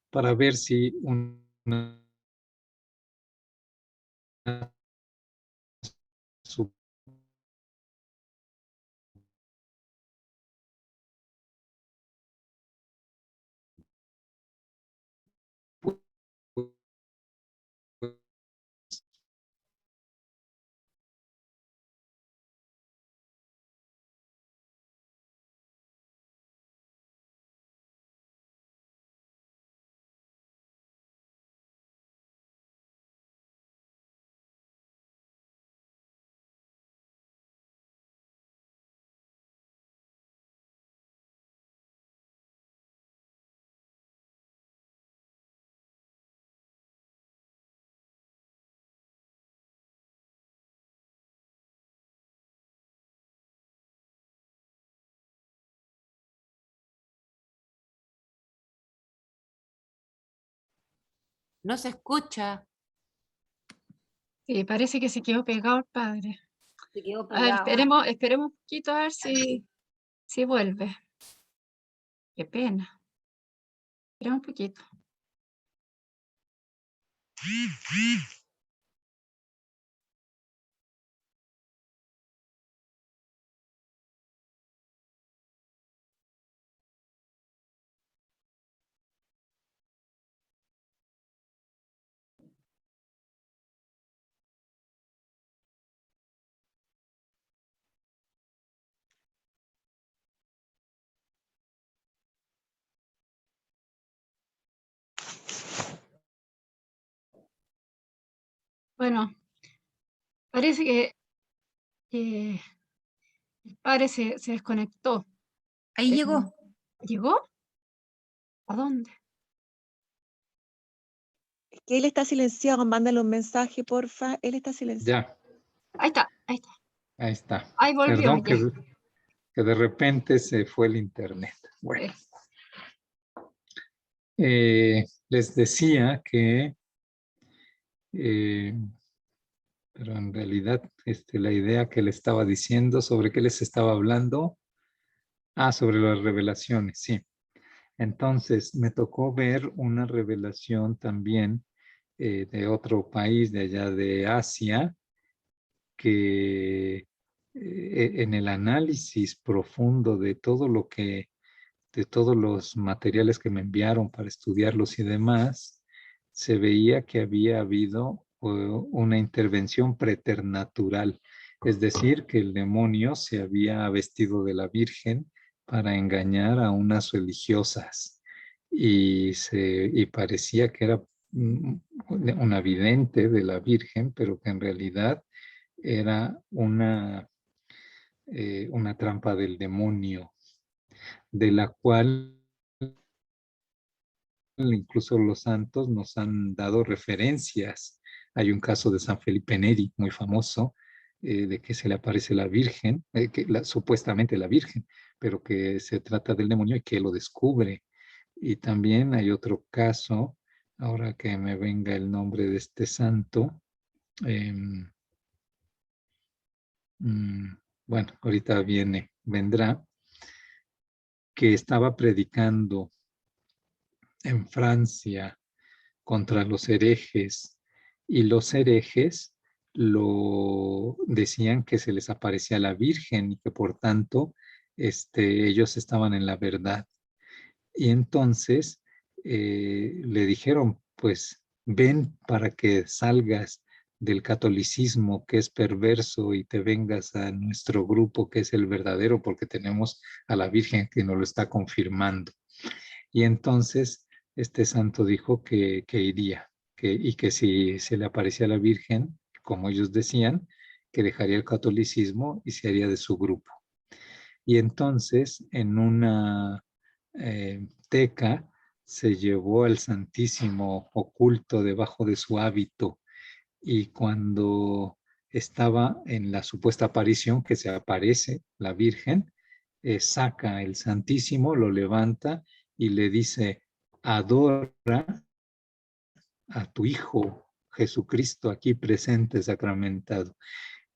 para ver si una No se escucha. Sí, parece que se quedó pegado el padre. Se quedó A ver, pegado. esperemos un poquito a ver si vuelve. Qué pena. Esperemos un poquito. Bueno, parece que el padre se desconectó. Ahí Eh, llegó. ¿Llegó? ¿A dónde? Es que él está silenciado, mándale un mensaje, porfa. Él está silenciado. Ya, Ahí está, ahí está. ahí está. Ahí volvió, Perdón ya. que de repente se fue el internet. Bueno, les decía que, eh, pero en realidad la idea que le estaba diciendo, ¿sobre qué les estaba hablando? Ah, sobre las revelaciones, sí. Entonces, me tocó ver una revelación también de otro país de allá de Asia, que en el análisis profundo de todo lo que, de todos los materiales que me enviaron para estudiarlos y demás, se veía que había habido una intervención preternatural, es decir, que el demonio se había vestido de la Virgen para engañar a unas religiosas y parecía que era una vidente de la Virgen, pero que en realidad era una trampa del demonio, de la cual incluso los santos nos han dado referencias. Hay un caso de San Felipe Neri, muy famoso, de que se le aparece la Virgen, supuestamente la Virgen, pero que se trata del demonio y que lo descubre. Y también hay otro caso, ahora que me venga el nombre de este santo, eh, bueno, ahorita vendrá, que estaba predicando en Francia contra los herejes y los herejes lo decían que se les aparecía la Virgen y que por tanto ellos estaban en la verdad. Y entonces le dijeron, pues ven para que salgas del catolicismo que es perverso y te vengas a nuestro grupo que es el verdadero porque tenemos a la Virgen que nos lo está confirmando. Y entonces este santo dijo que iría y que si se le aparecía a la Virgen, como ellos decían, que dejaría el catolicismo y se haría de su grupo. Y entonces en una teca se llevó al Santísimo oculto debajo de su hábito y cuando estaba en la supuesta aparición que se aparece la Virgen, saca el Santísimo, lo levanta y le dice, adora a tu Hijo Jesucristo aquí presente, sacramentado.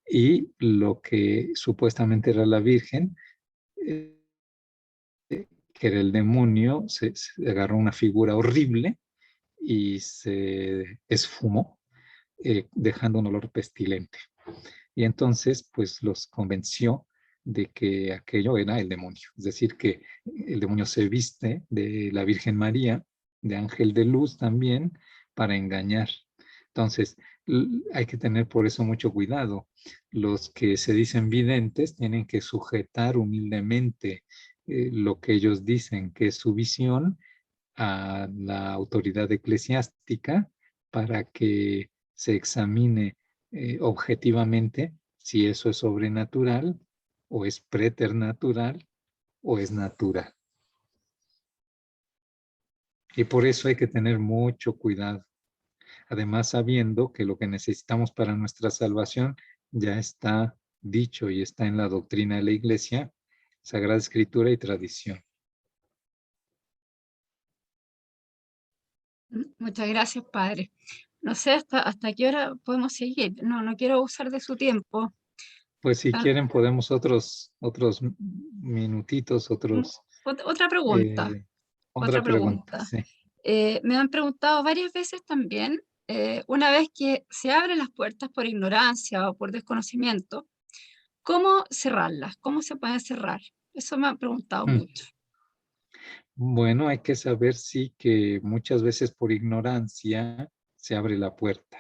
Y lo que supuestamente era la Virgen, que era el demonio, se agarró una figura horrible y se esfumó, dejando un olor pestilente. Y entonces, pues los convenció de que aquello era el demonio. Es decir, que el demonio se viste de la Virgen María, de ángel de luz también, para engañar. Entonces, hay que tener por eso mucho cuidado. Los que se dicen videntes tienen que sujetar humildemente lo que ellos dicen que es su visión a la autoridad eclesiástica para que se examine objetivamente si eso es sobrenatural o es preternatural o es natural. Y por eso hay que tener mucho cuidado. Además, sabiendo que lo que necesitamos para nuestra salvación ya está dicho y está en la doctrina de la Iglesia, Sagrada Escritura y tradición. Muchas gracias, padre. No sé hasta qué hora podemos seguir. No quiero usar de su tiempo. Pues si Ah, quieren podemos otros minutitos, Otra pregunta, eh, otra otra pregunta, pregunta. sí. Me han preguntado varias veces también, una vez que se abren las puertas por ignorancia o por desconocimiento, ¿cómo cerrarlas? ¿Cómo se pueden cerrar? Eso me han preguntado mucho. Bueno, hay que saber sí que muchas veces por ignorancia se abre la puerta.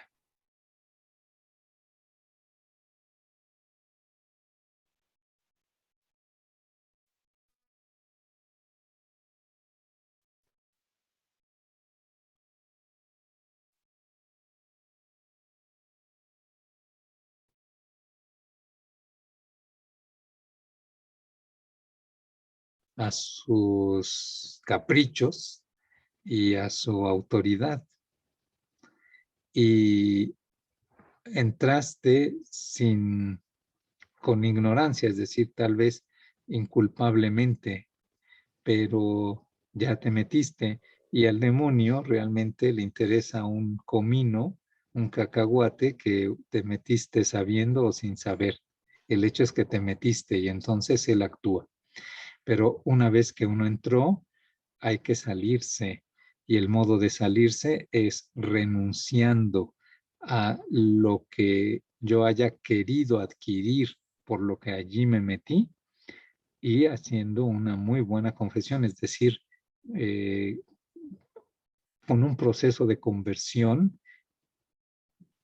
a sus caprichos y a su autoridad. Y entraste con ignorancia, es decir, tal vez inculpablemente, pero ya te metiste y al demonio realmente le interesa un comino, un cacahuate que te metiste sabiendo o sin saber. El hecho es que te metiste y entonces él actúa. Pero una vez que uno entró, hay que salirse y el modo de salirse es renunciando a lo que yo haya querido adquirir por lo que allí me metí y haciendo una muy buena confesión, es decir, eh, con un proceso de conversión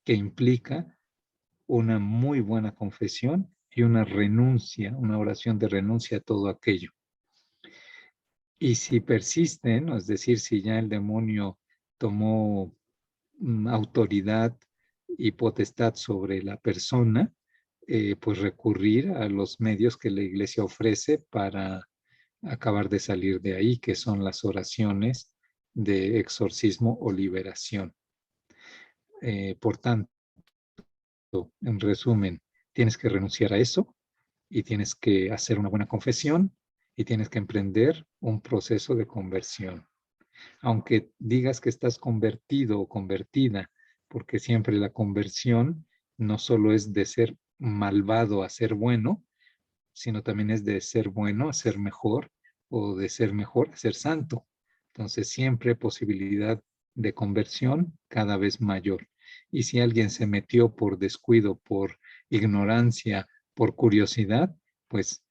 que implica una muy buena confesión y una renuncia, una oración de renuncia a todo aquello. Y si persisten, es decir, si ya el demonio tomó autoridad y potestad sobre la persona, pues recurrir a los medios que la iglesia ofrece para acabar de salir de ahí, que son las oraciones de exorcismo o liberación. Por tanto, en resumen, tienes que renunciar a eso y tienes que hacer una buena confesión y tienes que emprender un proceso de conversión. Aunque digas que estás convertido o convertida, porque siempre la conversión no solo es de ser malvado a ser bueno, sino también es de ser bueno a ser mejor o de ser mejor a ser santo. Entonces siempre posibilidad de conversión cada vez mayor. Y si alguien se metió por descuido, por ignorancia, por curiosidad, pues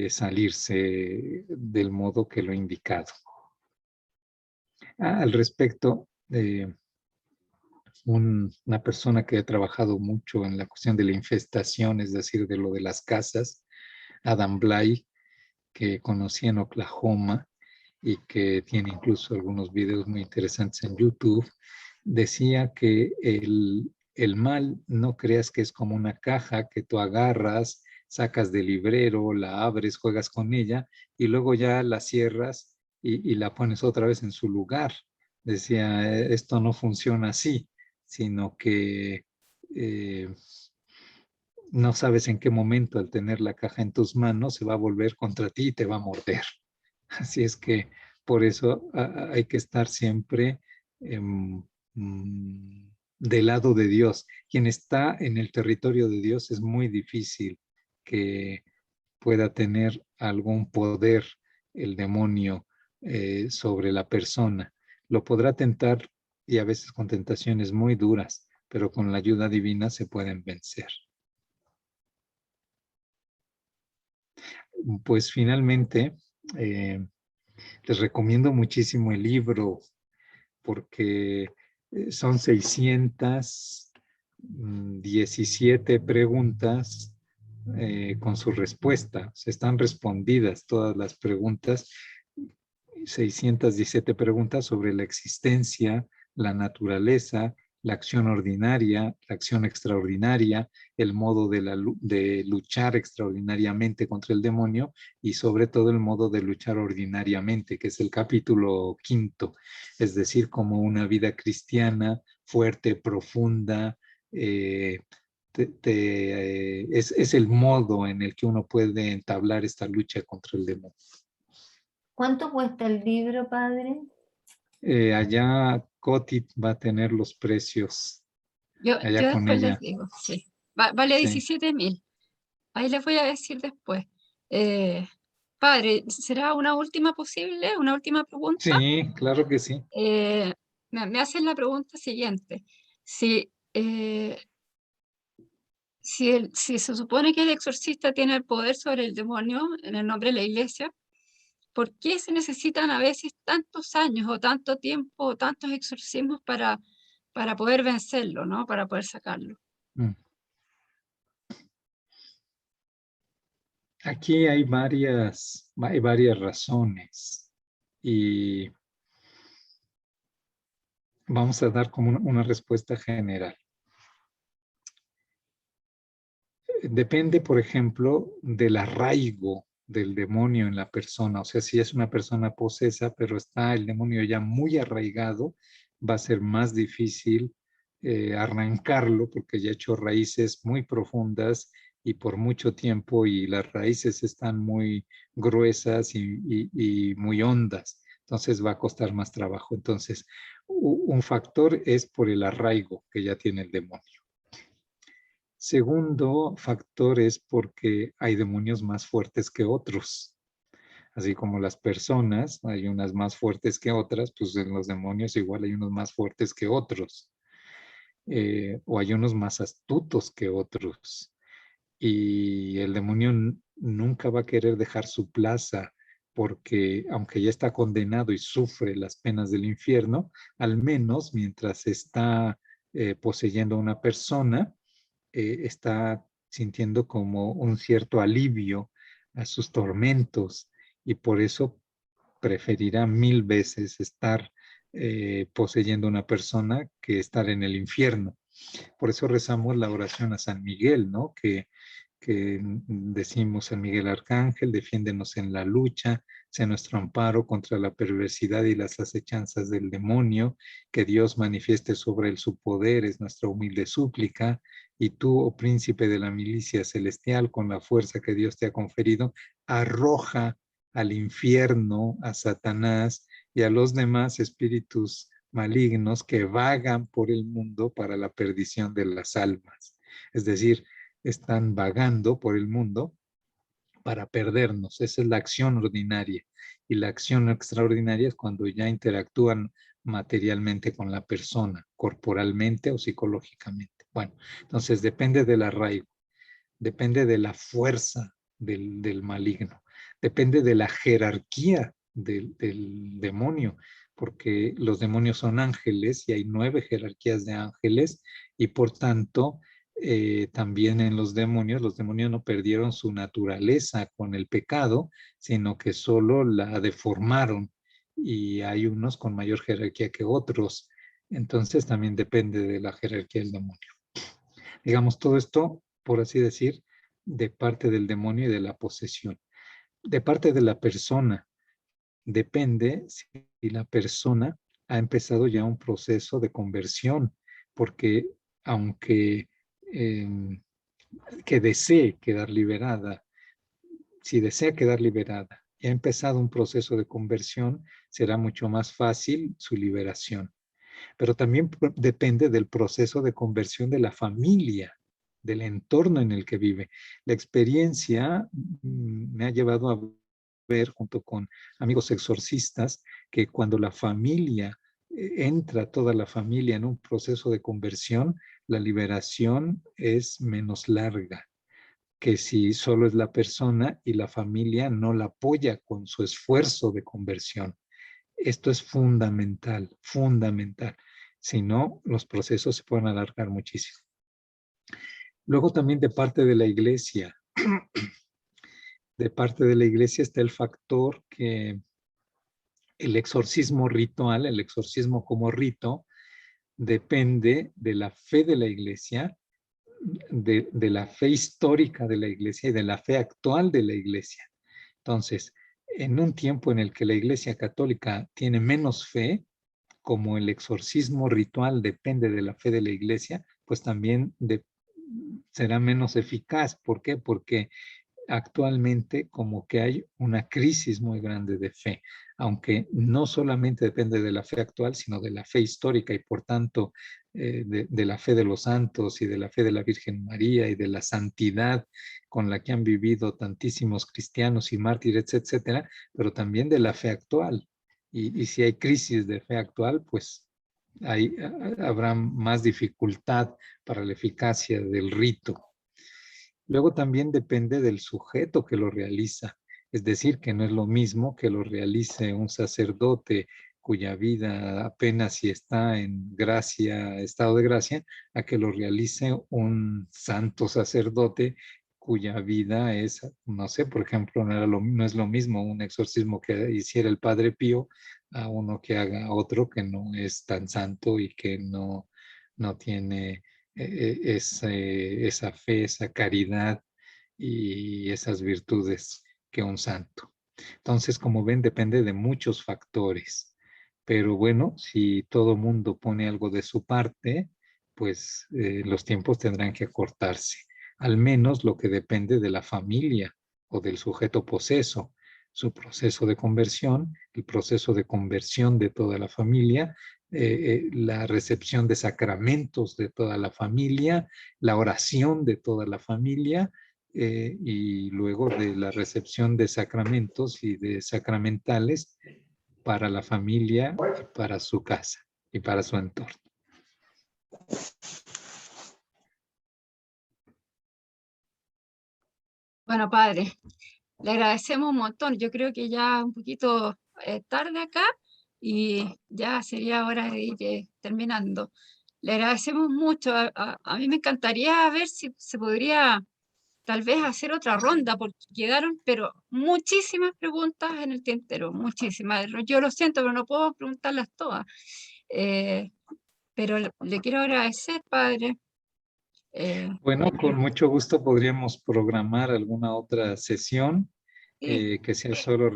salirse del modo que lo he indicado. Al respecto, una persona que ha trabajado mucho en la cuestión de la infestación, es decir, de lo de las casas, Adam Bly, que conocí en Oklahoma y que tiene incluso algunos videos muy interesantes en YouTube, decía que el mal no creas que es como una caja que tú agarras, sacas del librero, la abres, juegas con ella y luego ya la cierras y la pones otra vez en su lugar. Decía, esto no funciona así, sino que no sabes en qué momento al tener la caja en tus manos se va a volver contra ti y te va a morder. Así es que por eso hay que estar siempre del lado de Dios. Quien está en el territorio de Dios es muy difícil que pueda tener algún poder el demonio sobre la persona. Lo podrá tentar y a veces con tentaciones muy duras, pero con la ayuda divina se pueden vencer. Pues finalmente, les recomiendo muchísimo el libro porque son 617 preguntas con su respuesta. Se están respondidas todas las preguntas, 617 preguntas sobre la existencia, la naturaleza, la acción ordinaria, la acción extraordinaria, el modo de luchar extraordinariamente contra el demonio y sobre todo el modo de luchar ordinariamente, que es el capítulo 5, es decir, como una vida cristiana fuerte, profunda, es el modo en el que uno puede entablar esta lucha contra el demonio. ¿Cuánto cuesta el libro, padre? Allá Cotit va a tener los precios. Yo Allá con después ella. les digo, sí. Vale Sí. 17.000. Ahí les voy a decir después. Padre, ¿será una última posible? ¿Una última pregunta? Sí, claro que sí. Me hacen la pregunta siguiente. Si se supone que el exorcista tiene el poder sobre el demonio en el nombre de la iglesia, ¿por qué se necesitan a veces tantos años o tanto tiempo o tantos exorcismos para poder vencerlo, ¿no? Para poder sacarlo? Aquí hay varias razones y vamos a dar como una respuesta general. Depende, por ejemplo, del arraigo del demonio en la persona. O sea, si es una persona posesa, pero está el demonio ya muy arraigado, va a ser más difícil arrancarlo porque ya ha hecho raíces muy profundas y por mucho tiempo y las raíces están muy gruesas y muy hondas. Entonces va a costar más trabajo. Entonces, un factor es por el arraigo que ya tiene el demonio. Segundo factor es porque hay demonios más fuertes que otros. Así como las personas, hay unas más fuertes que otras, pues en los demonios igual hay unos más fuertes que otros. O hay unos más astutos que otros. Y el demonio nunca va a querer dejar su plaza porque aunque ya está condenado y sufre las penas del infierno, al menos mientras está poseyendo a una persona, está sintiendo como un cierto alivio a sus tormentos y por eso preferirá 1000 veces estar poseyendo a una persona que estar en el infierno. Por eso rezamos la oración a San Miguel, ¿no? Que decimos: San Miguel Arcángel, defiéndenos en la lucha, sea nuestro amparo contra la perversidad y las acechanzas del demonio, que Dios manifieste sobre él su poder, es nuestra humilde súplica, y tú, oh príncipe de la milicia celestial, con la fuerza que Dios te ha conferido, arroja al infierno a Satanás y a los demás espíritus malignos que vagan por el mundo para la perdición de las almas. Es decir, están vagando por el mundo para perdernos. Esa es la acción ordinaria. Y la acción extraordinaria es cuando ya interactúan materialmente con la persona, corporalmente o psicológicamente. Bueno, entonces depende del arraigo, depende de la fuerza del maligno, depende de la jerarquía del demonio, porque los demonios son ángeles y hay 9 jerarquías de ángeles y por tanto también en los demonios no perdieron su naturaleza con el pecado, sino que solo la deformaron y hay unos con mayor jerarquía que otros. Entonces también depende de la jerarquía del demonio. Digamos, todo esto, por así decir, de parte del demonio y de la posesión. De parte de la persona, depende si la persona ha empezado ya un proceso de conversión, porque aunque que desee quedar liberada, si desea quedar liberada y ha empezado un proceso de conversión, será mucho más fácil su liberación. Pero también depende del proceso de conversión de la familia, del entorno en el que vive. La experiencia me ha llevado a ver, junto con amigos exorcistas, que cuando la familia entra toda la familia en un proceso de conversión, la liberación es menos larga que si solo es la persona y la familia no la apoya con su esfuerzo de conversión. Esto es fundamental, fundamental. Si no, los procesos se pueden alargar muchísimo. Luego también de parte de la iglesia. De parte de la iglesia está el factor que el exorcismo ritual, el exorcismo como rito, depende de la fe de la iglesia, de la fe histórica de la iglesia y de la fe actual de la iglesia. Entonces, en un tiempo en el que la iglesia católica tiene menos fe, como el exorcismo ritual depende de la fe de la iglesia, pues también será menos eficaz. ¿Por qué? Porque actualmente como que hay una crisis muy grande de fe, aunque no solamente depende de la fe actual, sino de la fe histórica y por tanto de la fe de los santos y de la fe de la Virgen María y de la santidad con la que han vivido tantísimos cristianos y mártires, etcétera, pero también de la fe actual. Y si hay crisis de fe actual, pues habrá más dificultad para la eficacia del rito. Luego también depende del sujeto que lo realiza, es decir, que no es lo mismo que lo realice un sacerdote cuya vida apenas si está en gracia, estado de gracia, a que lo realice un santo sacerdote cuya vida es, no sé, por ejemplo, no es lo mismo un exorcismo que hiciera el Padre Pío a uno que haga otro que no es tan santo y que no tiene esa fe, esa caridad y esas virtudes que un santo. Entonces, como ven, depende de muchos factores. Pero bueno, si todo mundo pone algo de su parte, pues los tiempos tendrán que acortarse. Al menos lo que depende de la familia o del sujeto poseso, su proceso de conversión, el proceso de conversión de toda la familia, la recepción de sacramentos de toda la familia, la oración de toda la familia, y luego de la recepción de sacramentos y de sacramentales para la familia, para su casa y para su entorno. Bueno, padre, le agradecemos un montón. Yo creo que ya un poquito tarde acá y ya sería hora de ir terminando. Le agradecemos mucho. A mí me encantaría ver si se podría tal vez hacer otra ronda, porque quedaron, pero muchísimas preguntas en el tintero, muchísimas. Yo lo siento, pero no puedo preguntarlas todas. Pero le quiero agradecer, padre. Bueno, con mucho gusto podríamos programar alguna otra sesión Sí, que sea solo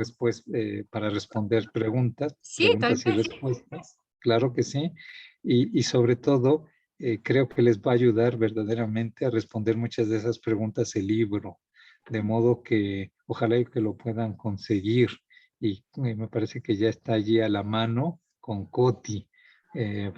para responder preguntas sí, tal y vez. respuestas. Claro que sí. Y sobre todo, creo que les va a ayudar verdaderamente a responder muchas de esas preguntas el libro. De modo que ojalá y que lo puedan conseguir. Y me parece que ya está allí a la mano con Coti.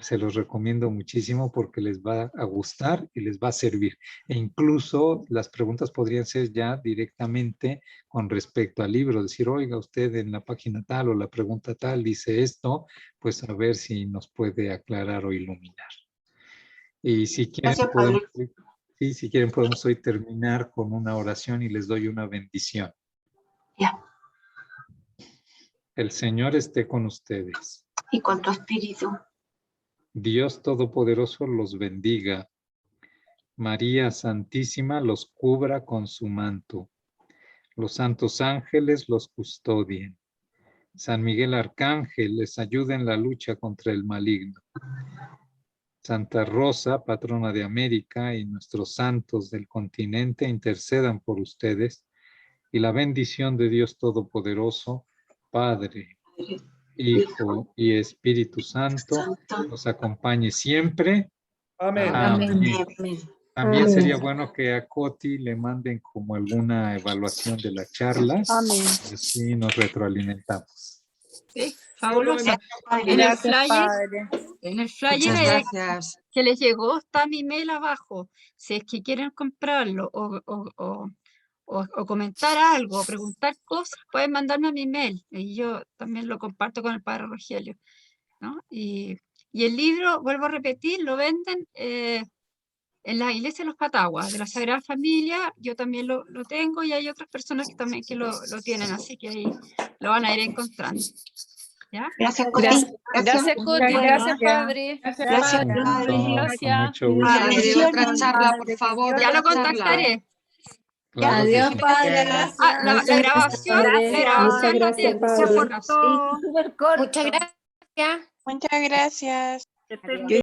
Se los recomiendo muchísimo porque les va a gustar y les va a servir. E incluso las preguntas podrían ser ya directamente con respecto al libro, decir, oiga, usted en la página tal o la pregunta tal dice esto, pues a ver si nos puede aclarar o iluminar. Y si quieren, Gracias, padre. sí, si quieren podemos hoy terminar con una oración y les doy una bendición. Ya. El Señor esté con ustedes. Y con tu espíritu. Dios Todopoderoso los bendiga. María Santísima los cubra con su manto. Los santos ángeles los custodien. San Miguel Arcángel les ayude en la lucha contra el maligno. Santa Rosa, patrona de América, y nuestros santos del continente intercedan por ustedes, y la bendición de Dios Todopoderoso, Padre, Hijo y Espíritu Santo, los acompañe siempre. Amén. Amén. Amén. También sería bueno que a Coti le manden como alguna evaluación de la charla. Amén. Y así nos retroalimentamos. Sí, fabuloso. Padre. En el Gracias, flyer, padre. en el flyer Muchas gracias. que les llegó está mi mail abajo. Si es que quieren comprarlo o comentar algo, o preguntar cosas, pueden mandarme a mi mail y yo también lo comparto con el padre Rogelio, ¿no? Y el libro, vuelvo a repetir, lo venden en la iglesia de los Pataguas, de la Sagrada Familia. Yo también lo tengo y hay otras personas que también que lo tienen, así que ahí lo van a ir encontrando. ¿Ya? Gracias, Coti. Gracias, Coti. Gracias, padre. Gracias, padre. Con Gracias. mucho gusto. Padre, otra charla, por Padre, favor. Ya lo otra charla. contactaré. Claro que Adiós, sí. padre, gracias. La grabación, Muchas gracias, padre. por favor. Súper corto. Muchas gracias. Muchas gracias. Yo